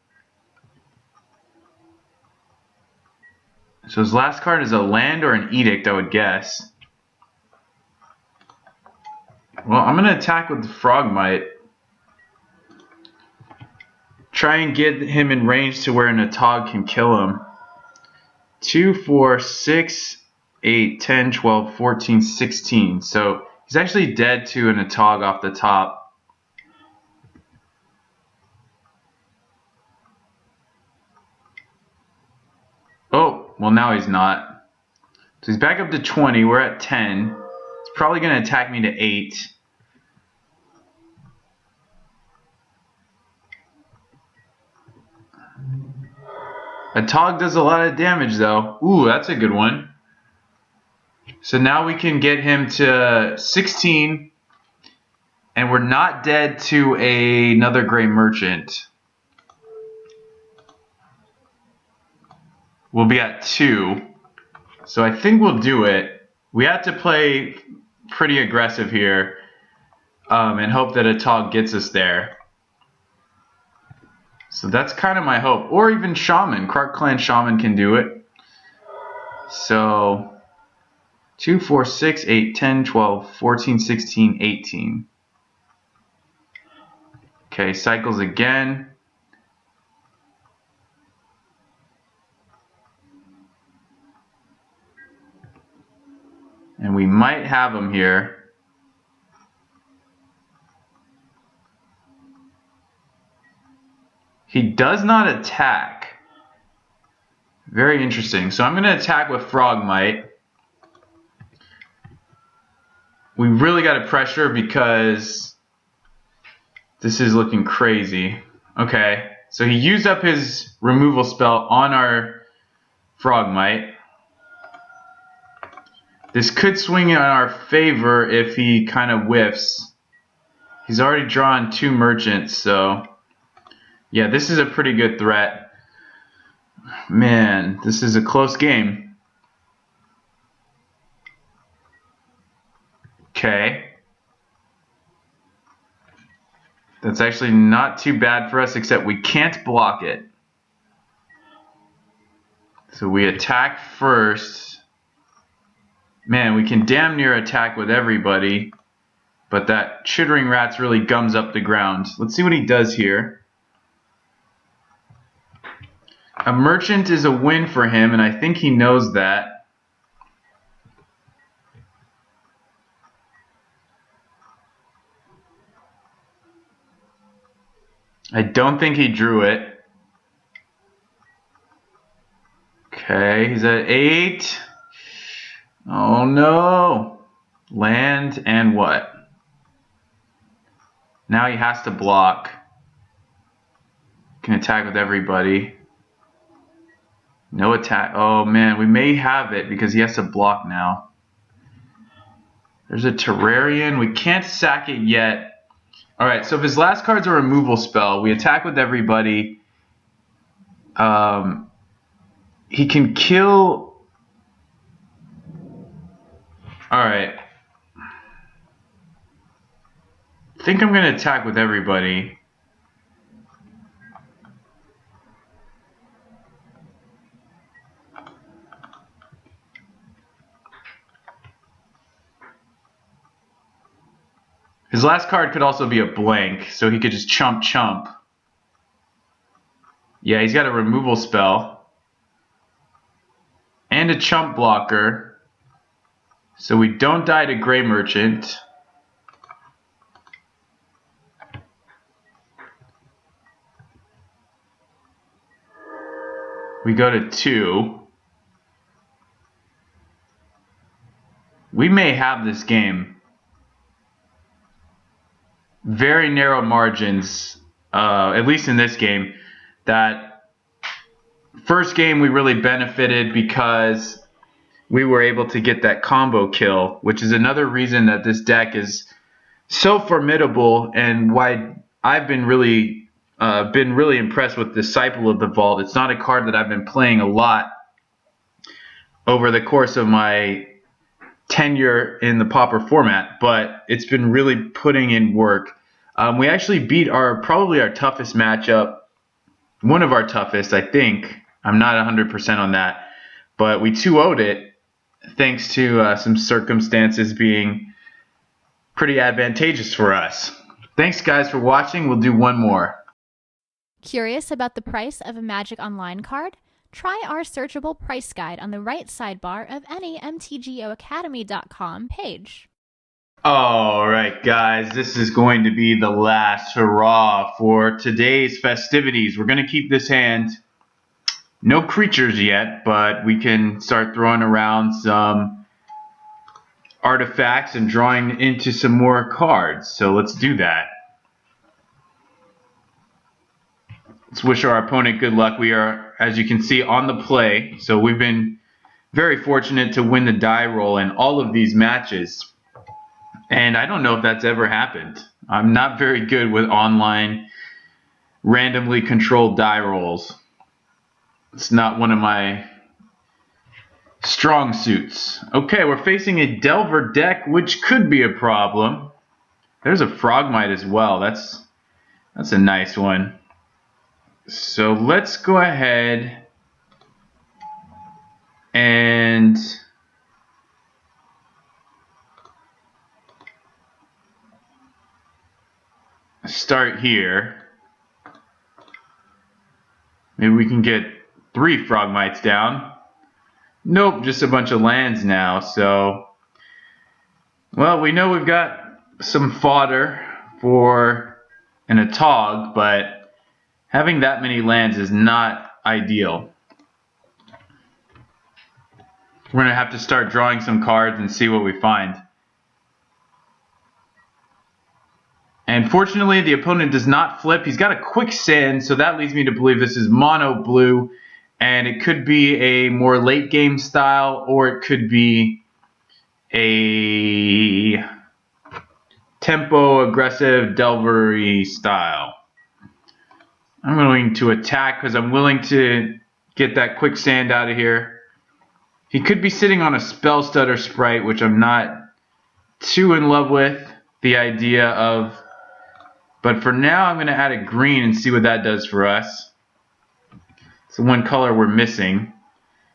So his last card is a land or an Edict, I would guess. Well, I'm going to attack with the Frogmite. Try and get him in range to where an Atog can kill him. 2, 4, 6, 8, 10, 12, 14, 16. So he's actually dead to an Atog off the top. Oh, well now he's not. So he's back up to 20. We're at 10. He's probably going to attack me to 8. Atog does a lot of damage though. Ooh, that's a good one. So now we can get him to 16. And we're not dead to another Gray Merchant. We'll be at 2. So I think we'll do it. We have to play pretty aggressive here. And hope that Atog gets us there. So that's kind of my hope. Or even Shaman. Krark Clan Shaman can do it. So 2, 4, 6, 8, 10, 12, 14, 16, 18. Okay, cycles again. And we might have him here. He does not attack. Very interesting. So I'm going to attack with Frogmite. We really got to pressure because this is looking crazy. Okay, so he used up his removal spell on our Frogmite. This could swing in our favor if he kind of whiffs. He's already drawn 2 merchants, so yeah, this is a pretty good threat. Man, this is a close game. Okay. That's actually not too bad for us, except we can't block it. So we attack first. Man, we can damn near attack with everybody, but that Chittering Rat's really gums up the ground. Let's see what he does here. A merchant is a win for him, and I think he knows that. I don't think he drew it. Okay, he's at 8. Oh no. Land and what? Now he has to block. Can attack with everybody. No attack. Oh man, we may have it because he has to block now. There's a Terrarian. We can't sack it yet. Alright, so if his last card's a removal spell, we attack with everybody. He can kill... Alright. I think I'm going to attack with everybody. His last card could also be a blank, so he could just chump. Yeah, he's got a removal spell. And a chump blocker. So we don't die to Gray Merchant. We go to 2. We may have this game. Very narrow margins, at least in this game. That first game we really benefited because we were able to get that combo kill, which is another reason that this deck is so formidable and why I've been really impressed with Disciple of the Vault. It's not a card that I've been playing a lot over the course of my tenure in the Pauper format, but it's been really putting in work. We actually beat probably our toughest matchup, one of our toughest, I think. I'm not 100% on that, but we 2-0'd it thanks to some circumstances being pretty advantageous for us. Thanks, guys, for watching. We'll do one more. Curious about the price of a Magic Online card? Try our searchable price guide on the right sidebar of any MTGOacademy.com page. All right, guys, this is going to be the last hurrah for today's festivities. We're going to keep this hand. No creatures yet, but we can start throwing around some artifacts and drawing into some more cards. So let's do that. Let's wish our opponent good luck. We are, as you can see, on the play. So we've been very fortunate to win the die roll in all of these matches. And I don't know if that's ever happened. I'm not very good with online randomly controlled die rolls. It's not one of my strong suits. Okay, we're facing a Delver deck, which could be a problem. There's a Frogmite as well. That's a nice one. So let's go ahead and start here. Maybe we can get 3 Frogmites down. Nope, just a bunch of lands now. So, well, we know we've got some fodder for an Atog, but having that many lands is not ideal. We're going to have to start drawing some cards and see what we find. And fortunately, the opponent does not flip. He's got a Quicksand, so that leads me to believe this is mono blue. And it could be a more late game style, or it could be a tempo aggressive Delvery style. I'm going to attack because I'm willing to get that Quicksand out of here. He could be sitting on a Spell Stutter Sprite, which I'm not too in love with the idea of. But for now, I'm going to add a green and see what that does for us. It's the one color we're missing.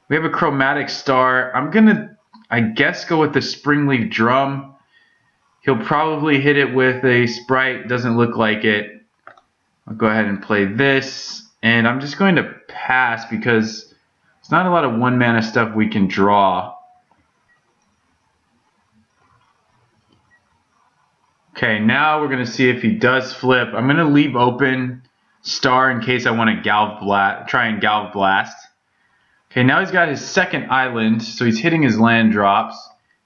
We have a Chromatic Star. I'm going to, I guess, go with the Springleaf Drum. He'll probably hit it with a Sprite. Doesn't look like it. I'll go ahead and play this. And I'm just going to pass because there's not a lot of 1-mana stuff we can draw. Okay, now we're going to see if he does flip. I'm going to leave open Star in case I want to try and Galv Blast. Okay, now he's got his second island, so he's hitting his land drops.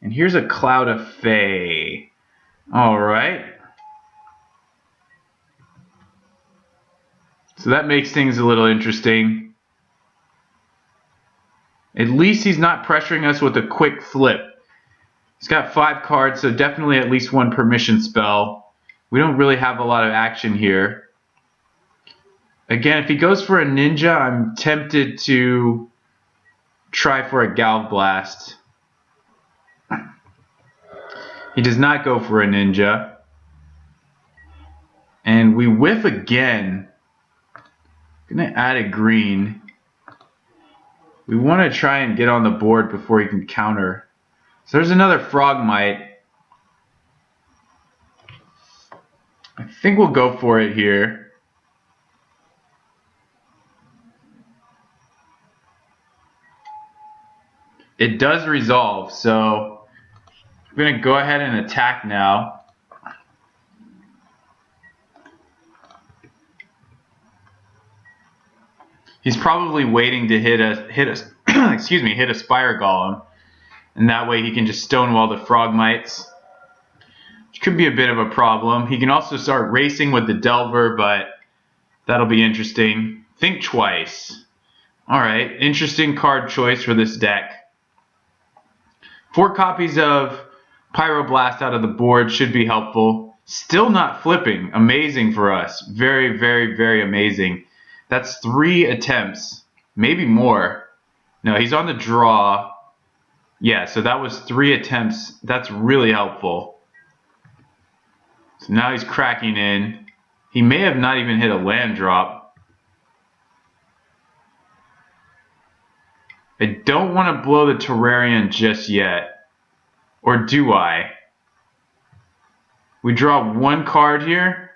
And here's a Cloud of Fae. Alright. So that makes things a little interesting. At least he's not pressuring us with a quick flip. He's got 5 cards, so definitely at least 1 permission spell. We don't really have a lot of action here. Again, if he goes for a Ninja, I'm tempted to try for a Galv Blast. He does not go for a Ninja. And we whiff again. I'm going to add a green. We want to try and get on the board before he can counter. So there's another Frogmite. I think we'll go for it here. It does resolve, so I'm going to go ahead and attack now. He's probably waiting to hit a Spire Golem, and that way he can just stonewall the Frogmites, which could be a bit of a problem. He can also start racing with the Delver, but that'll be interesting. Think twice. All right, interesting card choice for this deck. 4 copies of Pyroblast out of the board should be helpful. Still not flipping. Amazing for us. Very, very, very amazing. That's 3 attempts. Maybe more. No, he's on the draw. Yeah, so that was 3 attempts. That's really helpful. So now he's cracking in. He may have not even hit a land drop. I don't want to blow the Terrarian just yet. Or do I? We draw 1 card here.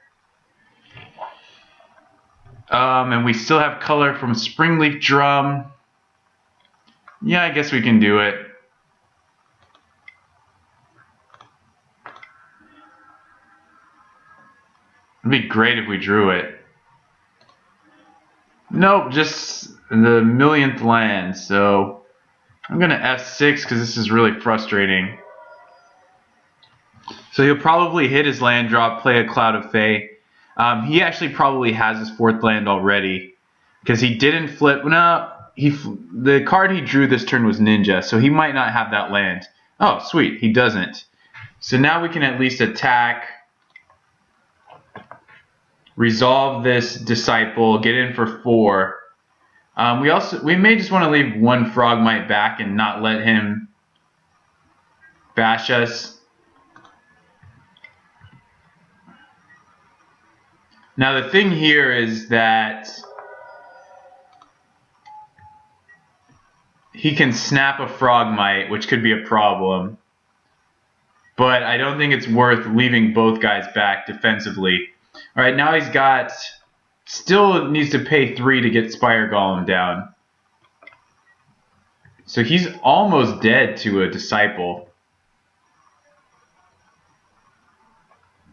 And we still have color from Springleaf Drum. Yeah, I guess we can do it. It'd be great if we drew it. Nope, just the millionth land. So I'm going to F6 because this is really frustrating. So he'll probably hit his land drop, play a Cloud of Fae. He actually probably has his 4th land already because he didn't flip. No, the card he drew this turn was Ninja, so he might not have that land. Oh, sweet, he doesn't. So now we can at least attack, resolve this Disciple, get in for 4. We may just want to leave 1 Frogmite back and not let him bash us. Now the thing here is that he can snap a Frogmite, which could be a problem. But I don't think it's worth leaving both guys back defensively. Alright, now he's got... Still needs to pay 3 to get Spire Golem down. So he's almost dead to a Disciple.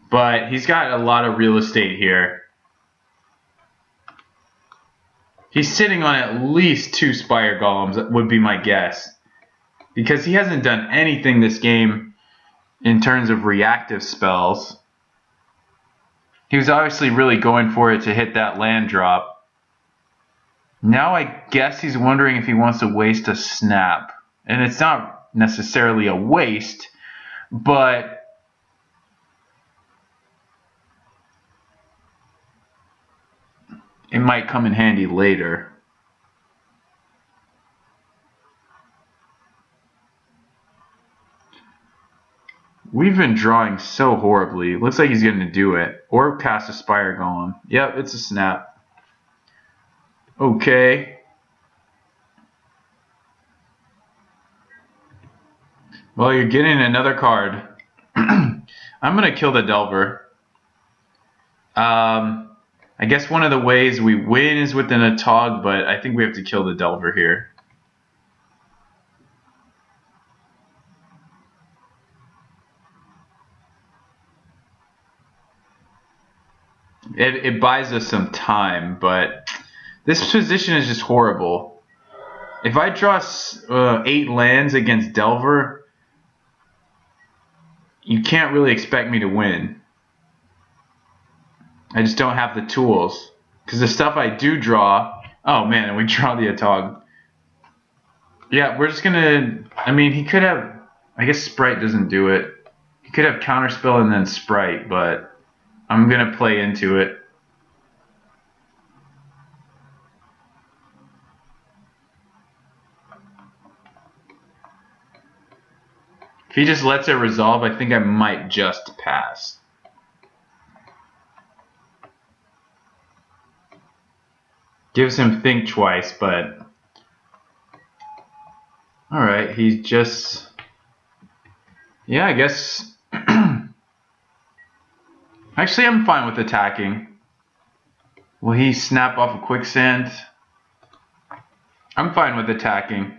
But he's got a lot of real estate here. He's sitting on at least 2 Spire Golems, would be my guess. Because he hasn't done anything this game in terms of reactive spells. He was obviously really going for it to hit that land drop. Now I guess he's wondering if he wants to waste a snap. And it's not necessarily a waste, but it might come in handy later. We've been drawing so horribly. Looks like he's going to do it. Or cast a Spire Golem. Yep, it's a snap. Okay. Well, you're getting another card. I'm going to kill the Delver. I guess one of the ways we win is with an Atog, but I think we have to kill the Delver here. It buys us some time, but this position is just horrible. If I draw 8 lands against Delver, you can't really expect me to win. I just don't have the tools. Because the stuff I do draw... Oh man, and we draw the Atog. Yeah, we're just gonna... I mean, he could have... I guess Sprite doesn't do it. He could have Counterspell and then Sprite, but... I'm going to play into it. If he just lets it resolve, I think I might just pass. Gives him think twice, but... Alright, he just... Yeah, I guess... Actually, I'm fine with attacking. Will he snap off a Quicksand? I'm fine with attacking.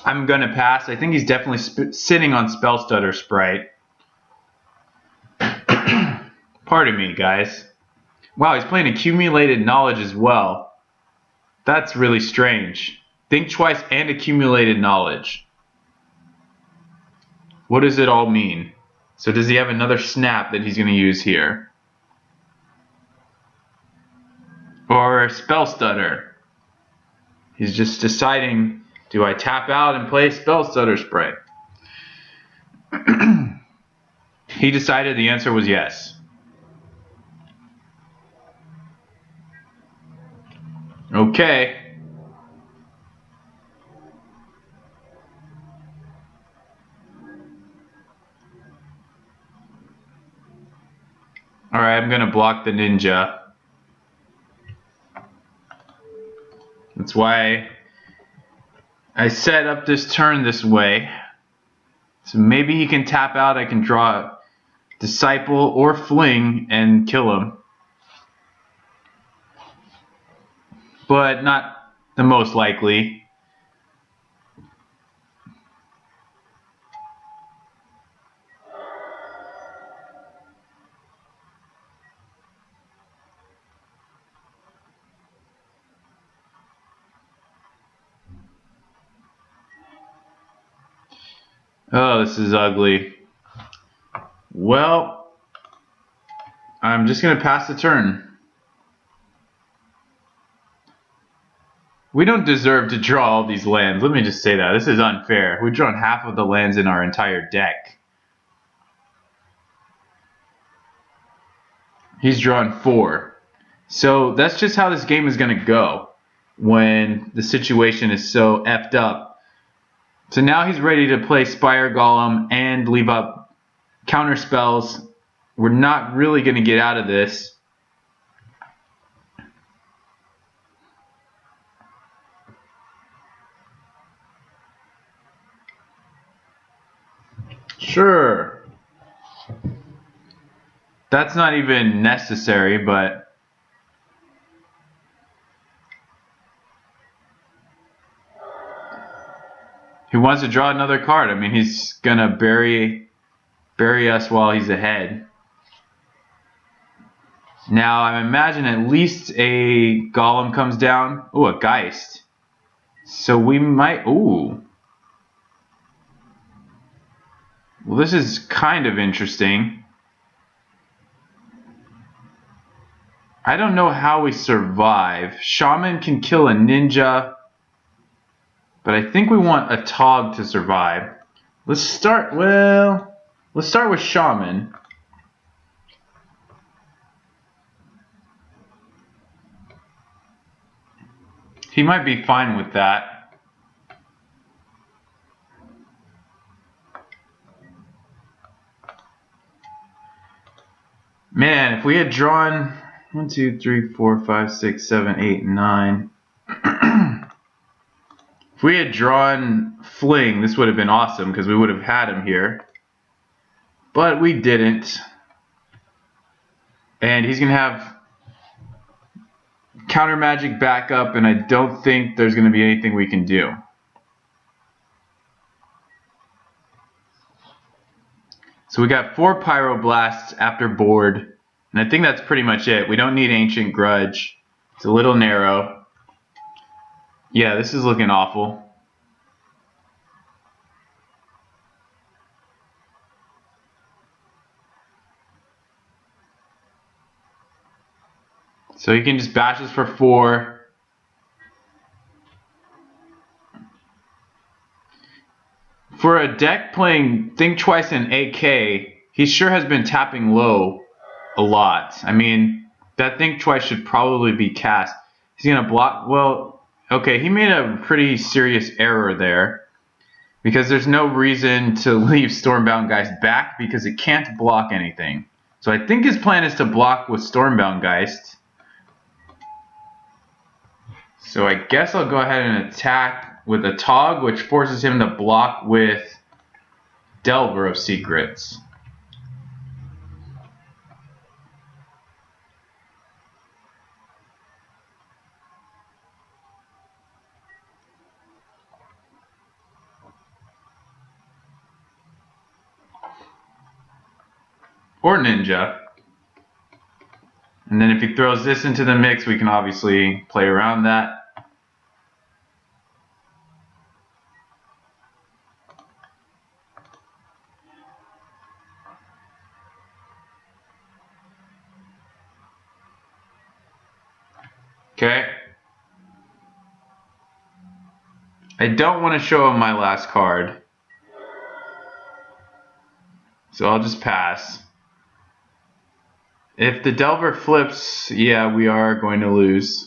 I'm going to pass. I think he's definitely sitting on Spellstutter Sprite. Pardon me, guys. Wow, he's playing Accumulated Knowledge as well. That's really strange. Think Twice and Accumulated Knowledge. What does it all mean? So does he have another snap that he's going to use here? Or a spell stutter? He's just deciding, do I tap out and play spell stutter spray? He decided the answer was yes. Okay. Alright, I'm going to block the ninja. That's why I set up this turn this way. So maybe he can tap out, I can draw Disciple or Fling and kill him. But not the most likely. Oh, this is ugly. Well, I'm just going to pass the turn. We don't deserve to draw all these lands. Let me just say that. This is unfair. We've drawn half of the lands in our entire deck. He's drawn 4. So that's just how this game is going to go when the situation is so effed up. So now he's ready to play Spire Golem and leave up counter spells. We're not really going to get out of this. Sure. That's not even necessary, but he wants to draw another card. I mean, he's gonna bury us while he's ahead. Now, I imagine at least a Golem comes down. Ooh, a Geist. So we might... Ooh. Well, this is kind of interesting. I don't know how we survive. Shaman can kill a ninja. But I think we want a Tog to survive. Let's start with Shaman. He might be fine with that. Man, if we had drawn 1, 2, 3, 4, 5, 6, 7, 8, 9. If we had drawn Fling, this would have been awesome because we would have had him here. But we didn't. And he's going to have counter magic backup, and I don't think there's going to be anything we can do. So we got 4 Pyroblasts after board, and I think that's pretty much it. We don't need Ancient Grudge. It's a little narrow. Yeah, this is looking awful. So he can just bash us for 4. For a deck playing Think Twice and AK, he sure has been tapping low a lot. I mean, that Think Twice should probably be cast. He's going to block... Well... Okay, he made a pretty serious error there because there's no reason to leave Stormbound Geist back because it can't block anything. So I think his plan is to block with Stormbound Geist. So I guess I'll go ahead and attack with a Tog, which forces him to block with Delver of Secrets. Or Ninja. And then if he throws this into the mix, we can obviously play around that. Okay. I don't want to show him my last card. So I'll just pass. If the Delver flips, yeah, we are going to lose.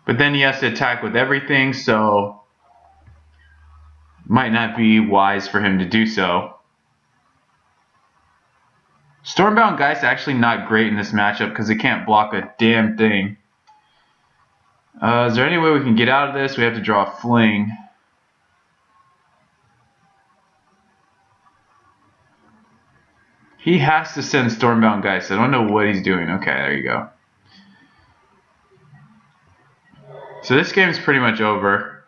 But then he has to attack with everything, so might not be wise for him to do so. Stormbound Geist actually not great in this matchup because it can't block a damn thing. Is there any way we can get out of this? We have to draw a Fling. He has to send Stormbound Geist. I don't know what he's doing. Okay, there you go. So this game's pretty much over.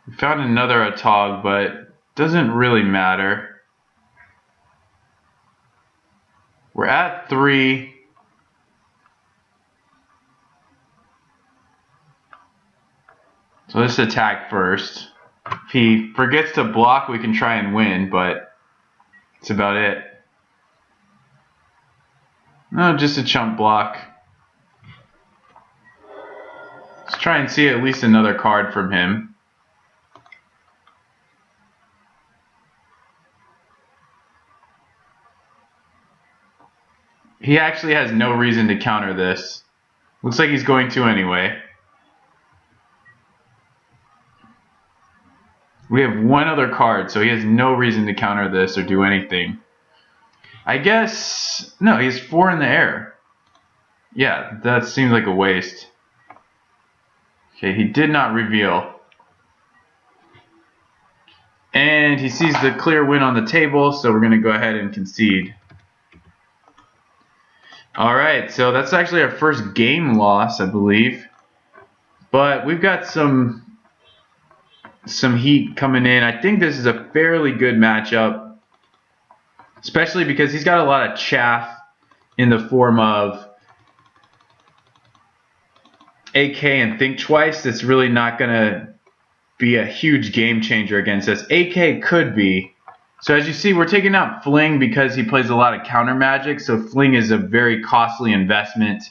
We found another Atog, but doesn't really matter. We're at 3. So let's attack first. If he forgets to block, we can try and win, but that's about it. No, just a chump block. Let's try and see at least another card from him. He actually has no reason to counter this. Looks like he's going to anyway. We have one other card, so he has no reason to counter this or do anything. I guess... No, he has 4 in the air. Yeah, that seems like a waste. Okay, he did not reveal. And he sees the clear win on the table, so we're going to go ahead and concede. Alright, so that's actually our first game loss, I believe. But we've got some heat coming in. I think this is a fairly good matchup, especially because he's got a lot of chaff in the form of AK and Think Twice. That's really not going to be a huge game changer against us. AK could be. So as you see, we're taking out Fling because he plays a lot of counter magic, so Fling is a very costly investment.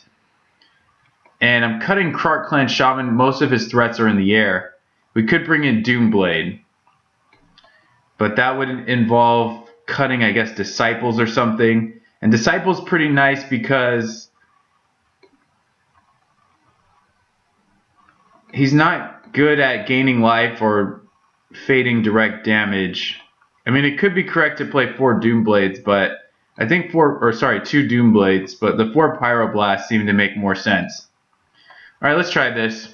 And I'm cutting Krark Clan Shaman. Most of his threats are in the air. We could bring in Doomblade, but that would involve cutting, I guess, Disciples or something. And Disciples pretty nice because he's not good at gaining life or fading direct damage. I mean, it could be correct to play 4 Doomblades, but I think 2 Doomblades, but the 4 Pyroblasts seem to make more sense. Alright, let's try this.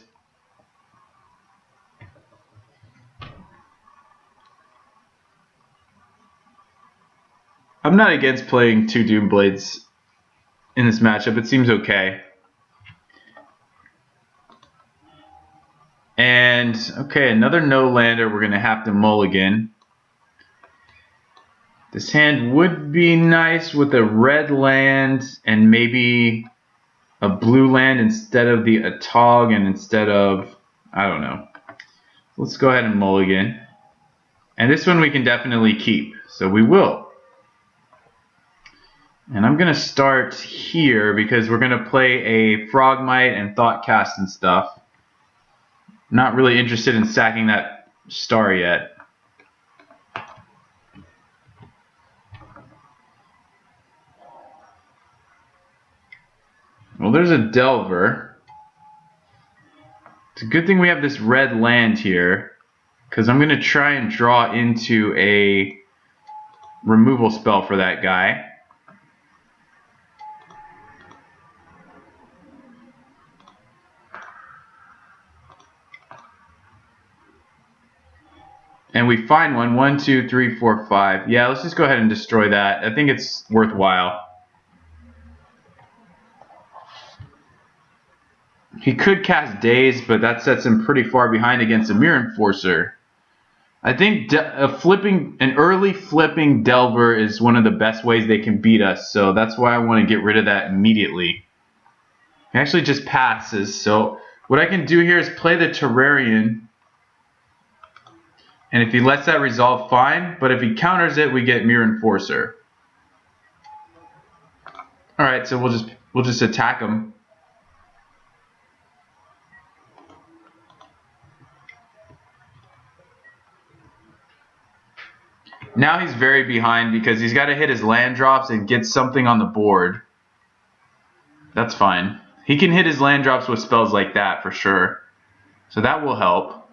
I'm not against playing 2 Doomblades in this matchup. It seems okay. And, okay, another no-lander. We're going to have to mulligan. This hand would be nice with a red land and maybe a blue land instead of the Atog and instead of, I don't know. Let's go ahead and mulligan. And this one we can definitely keep, so we will. And I'm going to start here because we're going to play a Frogmite and Thoughtcast and stuff. Not really interested in sacking that star yet. Well, there's a Delver. It's a good thing we have this red land here, because I'm going to try and draw into a removal spell for that guy. And we find one. 1, 2, 3, 4, 5. Yeah, let's just go ahead and destroy that. I think it's worthwhile. He could cast Daze, but that sets him pretty far behind against a Mirror Enforcer. I think an early flipping Delver is one of the best ways they can beat us, so that's why I want to get rid of that immediately. He actually just passes. So what I can do here is play the Terrarian. And if he lets that resolve, fine. But if he counters it, we get Mirror Enforcer. Alright, so we'll just attack him. Now he's very behind because he's got to hit his land drops and get something on the board. That's fine. He can hit his land drops with spells like that for sure. So that will help.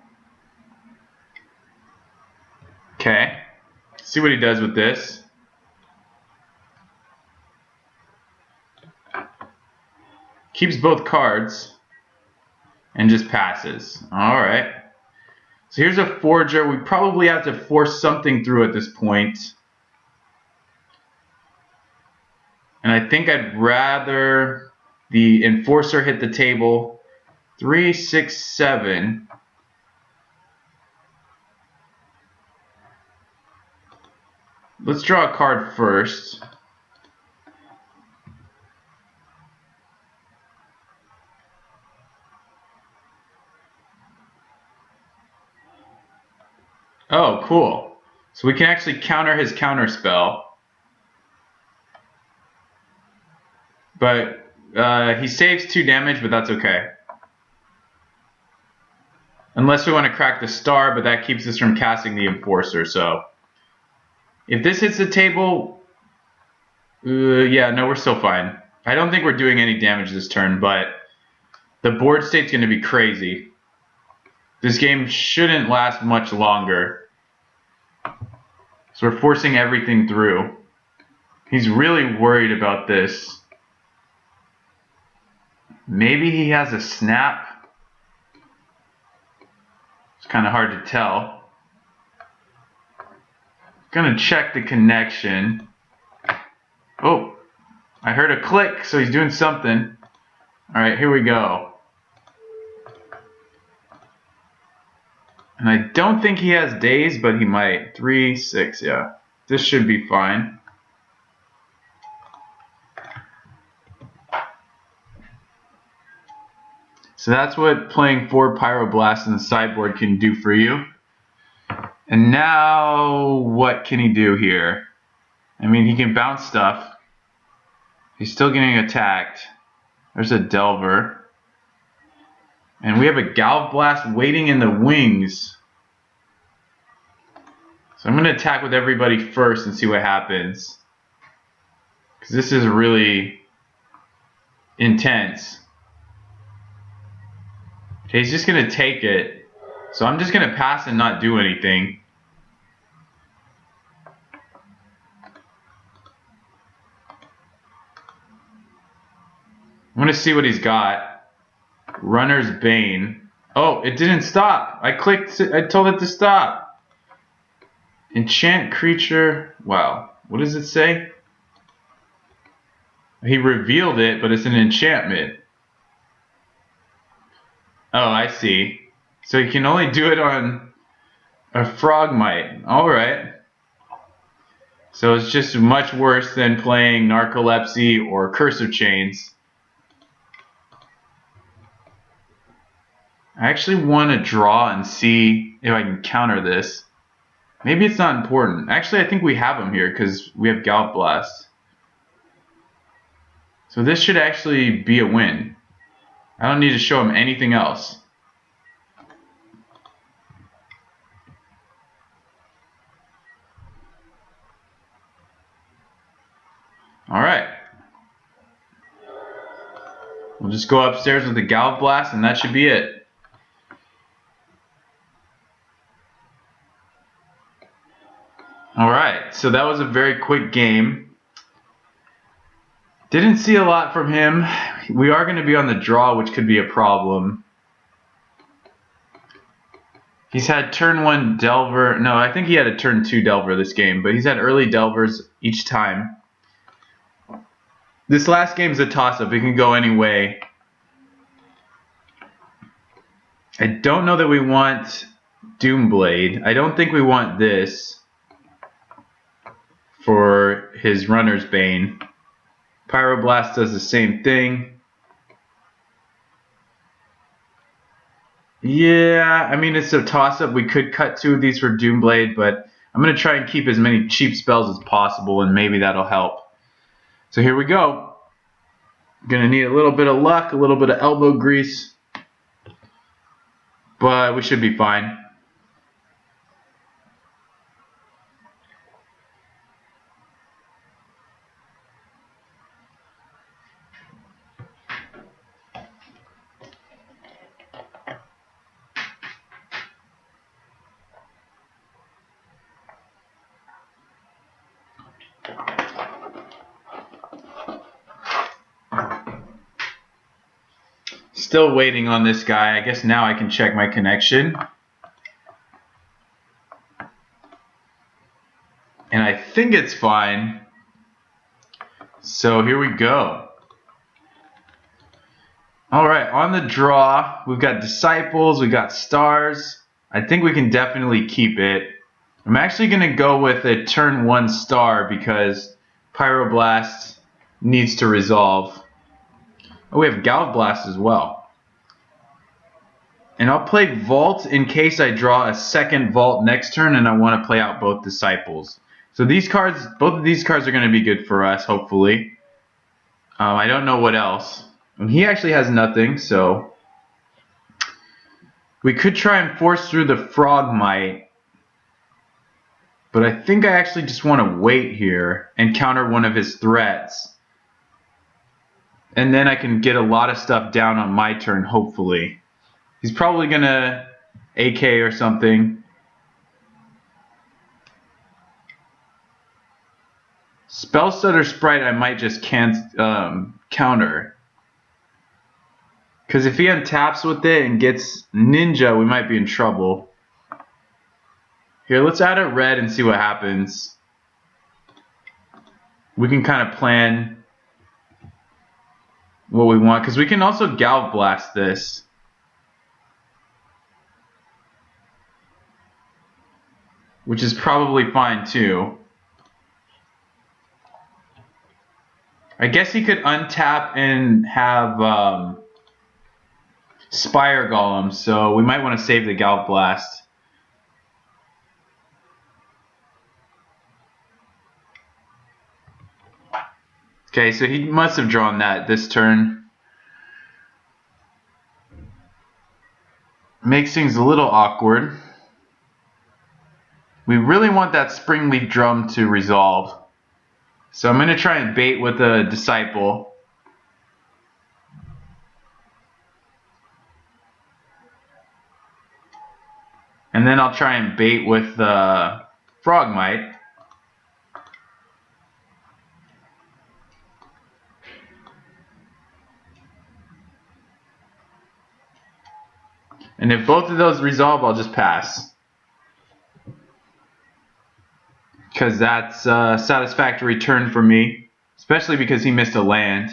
Okay. See what he does with this. Keeps both cards and just passes. Alright. So here's a Forger. We probably have to force something through at this point. And I think I'd rather the Enforcer hit the table. 3, 6, 7. Let's draw a card first. Oh, cool. So we can actually counter his counter spell. But he saves 2 damage, but that's okay. Unless we want to crack the star, but that keeps us from casting the Enforcer, so. If this hits the table, yeah, no, we're still fine. I don't think we're doing any damage this turn, but the board state's going to be crazy. This game shouldn't last much longer. So we're forcing everything through. He's really worried about this. Maybe he has a snap. It's kind of hard to tell. Gonna check the connection. Oh, I heard a click, so he's doing something. Alright, here we go. And I don't think he has days, but he might. 3, 6, yeah. This should be fine. So that's what playing 4 Pyroblast in the sideboard can do for you. And now, what can he do here? I mean, he can bounce stuff. He's still getting attacked. There's a Delver. And we have a Galv Blast waiting in the wings. So I'm going to attack with everybody first and see what happens. Because this is really intense. Okay, he's just going to take it. So I'm just going to pass and not do anything. I'm going to see what he's got. Runner's Bane. Oh, it didn't stop. I clicked, I told it to stop. Enchant creature. Wow. What does it say? He revealed it, but it's an enchantment. Oh, I see. So you can only do it on a Frogmite. Alright. So it's just much worse than playing Narcolepsy or Curse of Chains. I actually want to draw and see if I can counter this. Maybe it's not important. Actually, I think we have him here because we have Galv Blast. So this should actually be a win. I don't need to show him anything else. Alright. We'll just go upstairs with the Galv Blast and that should be it. Alright, so that was a very quick game. Didn't see a lot from him. We are going to be on the draw, which could be a problem. He's had turn 1 Delver. No, I think he had a turn 2 Delver this game, but he's had early Delvers each time. This last game is a toss-up. It can go any way. I don't know that we want Doomblade. I don't think we want this for his Runner's Bane. Pyroblast does the same thing. Yeah, I mean, it's a toss-up. We could cut 2 of these for Doomblade, but I'm going to try and keep as many cheap spells as possible, and maybe that'll help. So here we go. Going to need a little bit of luck, a little bit of elbow grease, but we should be fine. Still waiting on this guy. I guess now I can check my connection. And I think it's fine. So here we go. Alright, on the draw, we've got Disciples, we've got Stars. I think we can definitely keep it. I'm actually going to go with a turn 1 star because Pyroblast needs to resolve. Oh, we have Galvblast as well. And I'll play Vault in case I draw a second Vault next turn and I want to play out both Disciples. So these cards, both of these cards are going to be good for us, hopefully. I don't know what else. And he actually has nothing, so we could try and force through the Frogmite. But I think I actually just want to wait here and counter one of his threats. And then I can get a lot of stuff down on my turn, hopefully. He's probably going to AK or something. Spellstutter Sprite I might just counter. Because if he untaps with it and gets Ninja, we might be in trouble. Here, let's add a red and see what happens. We can kind of plan what we want. Because we can also Galvblast this. Which is probably fine too. I guess he could untap and have Spire Golem, so we might want to save the Galvblast. Okay, so he must have drawn that this turn. Makes things a little awkward. We really want that Springleaf Drum to resolve. So I'm going to try and bait with a Disciple. And then I'll try and bait with the Frogmite. And if both of those resolve, I'll just pass. Because that's a satisfactory turn for me. Especially because he missed a land.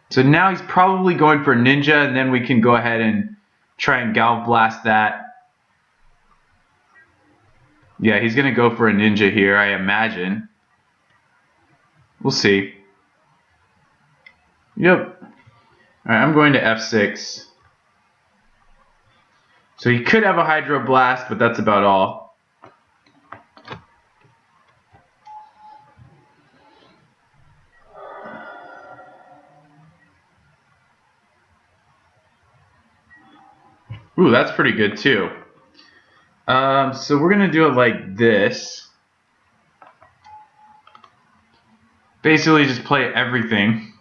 So now he's probably going for Ninja, and then we can go ahead and try and Galvblast that. Yeah, he's going to go for a Ninja here, I imagine. We'll see. Yep. Alright, I'm going to F6. So he could have a Hydroblast, but that's about all. Ooh, that's pretty good too. So we're going to do it like this. Basically just play everything.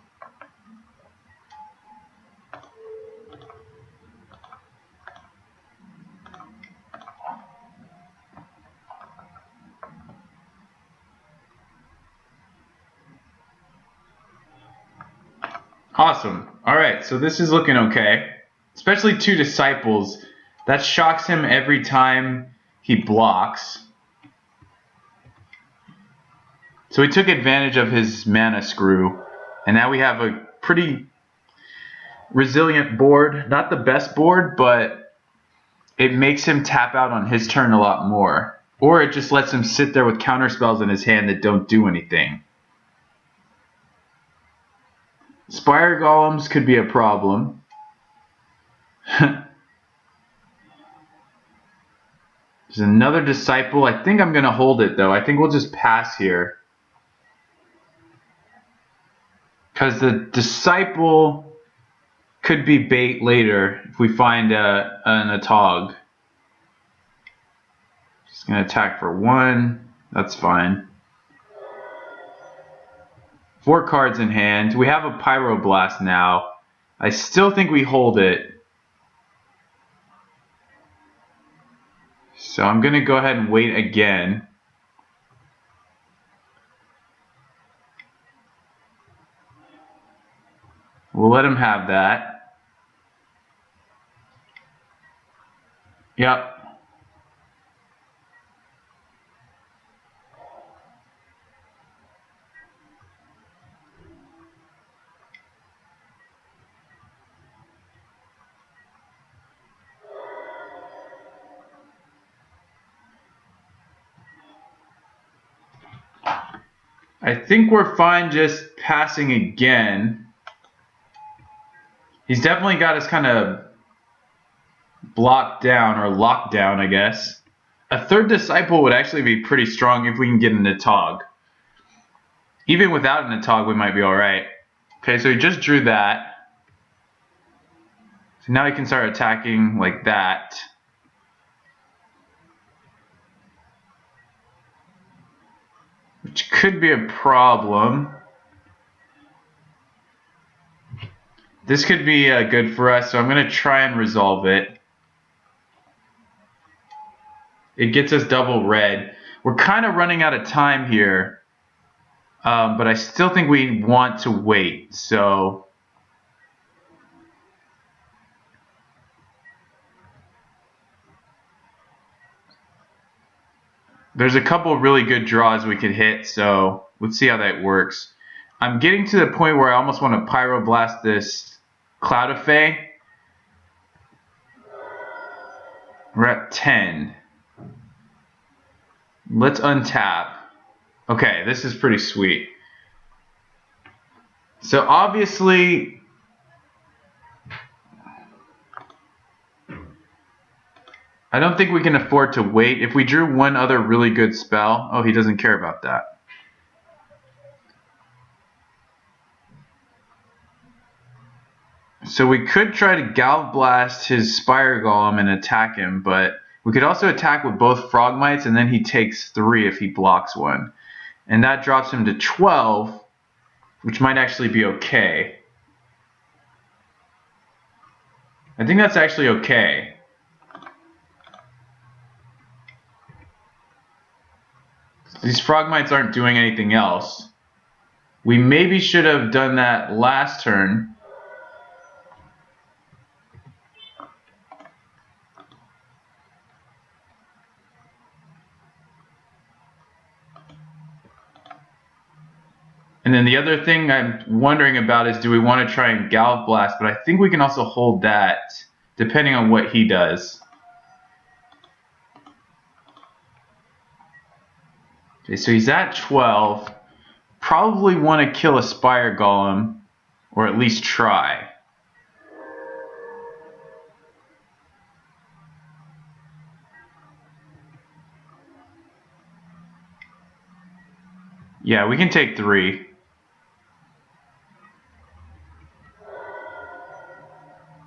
Awesome. Alright, so this is looking okay. Especially 2 Disciples. That shocks him every time he blocks. So we took advantage of his mana screw. And now we have a pretty resilient board. Not the best board, but it makes him tap out on his turn a lot more. Or it just lets him sit there with counter spells in his hand that don't do anything. Spire Golems could be a problem. There's another Disciple. I think I'm going to hold it, though. I think we'll just pass here. Because the Disciple could be bait later if we find an Atog. Just going to attack for 1. That's fine. 4 cards in hand. We have a Pyroblast now. I still think we hold it. So I'm going to go ahead and wait again. We'll let him have that. Yep. I think we're fine just passing again. He's definitely got us kind of blocked down, or locked down, I guess. A third Disciple would actually be pretty strong if we can get an Atog. Even without an Atog, we might be alright. Okay, so he just drew that. So now he can start attacking like that. Which could be a problem. This could be good for us, so I'm going to try and resolve it. It gets us double red. We're kind of running out of time here, but I still think we want to wait. So there's a couple really good draws we could hit, so let's see how that works. I'm getting to the point where I almost want to Pyroblast this Cloud of Fae. We're at 10. Let's untap. Okay, this is pretty sweet. So obviously, I don't think we can afford to wait. If we drew one other really good spell, oh, he doesn't care about that. So we could try to Galvblast his Spire Golem and attack him, but we could also attack with both Frogmites, and then he takes 3 if he blocks one. And that drops him to 12, which might actually be okay. I think that's actually okay. These Frogmites aren't doing anything else. We maybe should have done that last turn. And then the other thing I'm wondering about is, do we want to try and Galvblast? But I think we can also hold that, depending on what he does. Okay, so he's at 12. Probably want to kill a Spire Golem, or at least try. Yeah, we can take 3.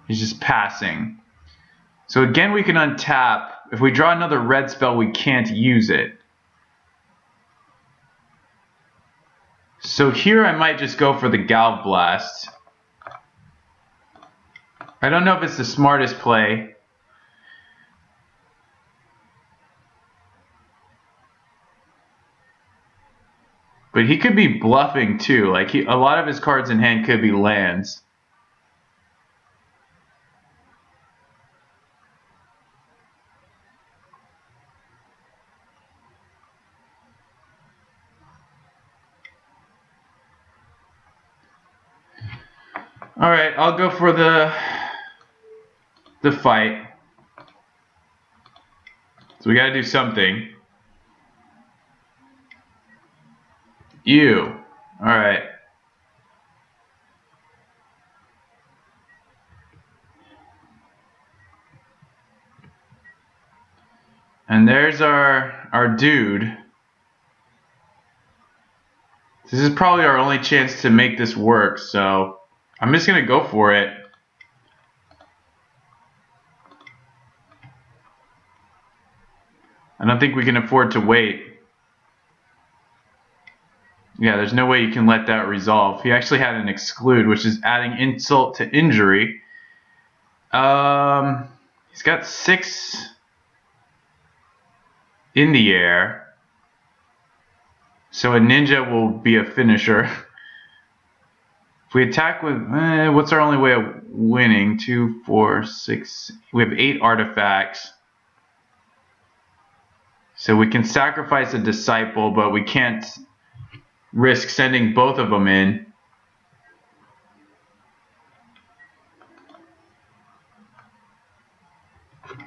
He's just passing. So again, we can untap. If we draw another red spell, we can't use it. So here I might just go for the Galvblast. I don't know if it's the smartest play. But he could be bluffing too. Like a lot of his cards in hand could be lands. All right, I'll go for the fight. So we got to do something. You. All right. there's our dude. This is probably our only chance to make this work, so I'm just going to go for it. I don't think we can afford to wait. Yeah, there's no way you can let that resolve. He actually had an exclude, which is adding insult to injury. He's got 6 in the air. So a ninja will be a finisher. If we attack with, what's our only way of winning? 2, 4, 6. We have 8 artifacts. So we can sacrifice a disciple, but we can't risk sending both of them in.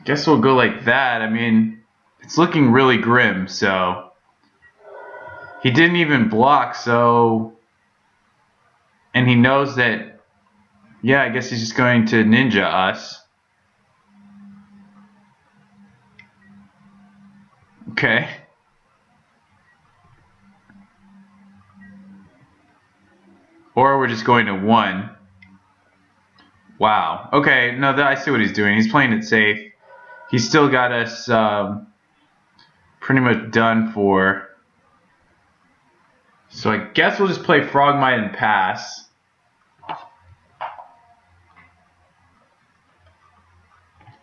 Guess we'll go like that. I mean, it's looking really grim, so he didn't even block, so, and he knows that, yeah, I guess he's just going to ninja us. Okay. Or we're just going to 1. Wow. Okay, no, I see what he's doing. He's playing it safe. He's still got us pretty much done for. So I guess we'll just play Frogmite and pass.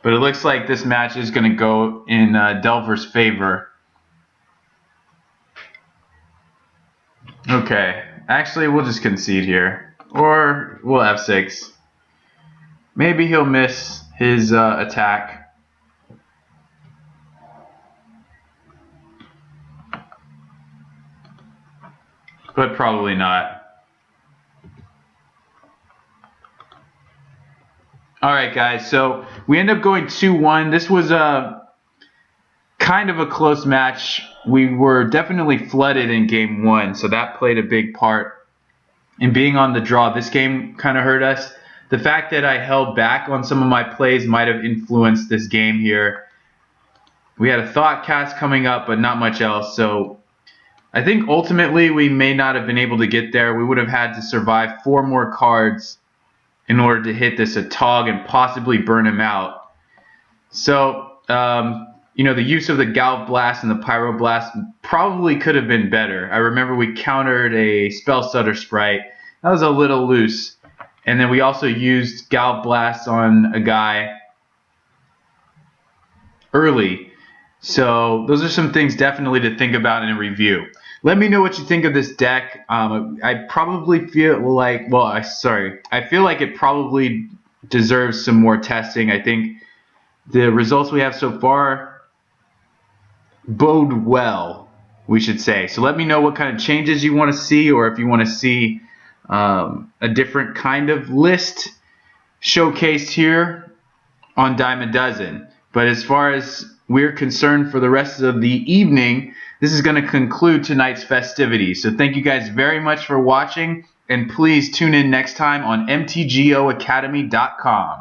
But it looks like this match is going to go in Delver's favor. Okay. Actually, we'll just concede here. Or we'll F6. Maybe he'll miss his attack. But probably not. Alright guys, so we end up going 2-1. This was kind of a close match. We were definitely flooded in game 1, so that played a big part in being on the draw. This game kind of hurt us. The fact that I held back on some of my plays might have influenced this game here. We had a thought cast coming up, but not much else, so I think ultimately we may not have been able to get there. We would have had to survive 4 more cards in order to hit this Atog and possibly burn him out. So, you know, the use of the Galv Blast and the Pyro Blast probably could have been better. I remember we countered a Spell Stutter Sprite. That was a little loose. And then we also used Galv Blast on a guy early. So those are some things definitely to think about in a review. Let me know what you think of this deck. I probably feel like, I feel like it probably deserves some more testing. I think the results we have so far bode well, we should say. So let me know what kind of changes you want to see, or if you want to see a different kind of list showcased here on Dime a Dozen. But as far as we're concerned for the rest of the evening, this is going to conclude tonight's festivities. So thank you guys very much for watching, and please tune in next time on MTGOacademy.com.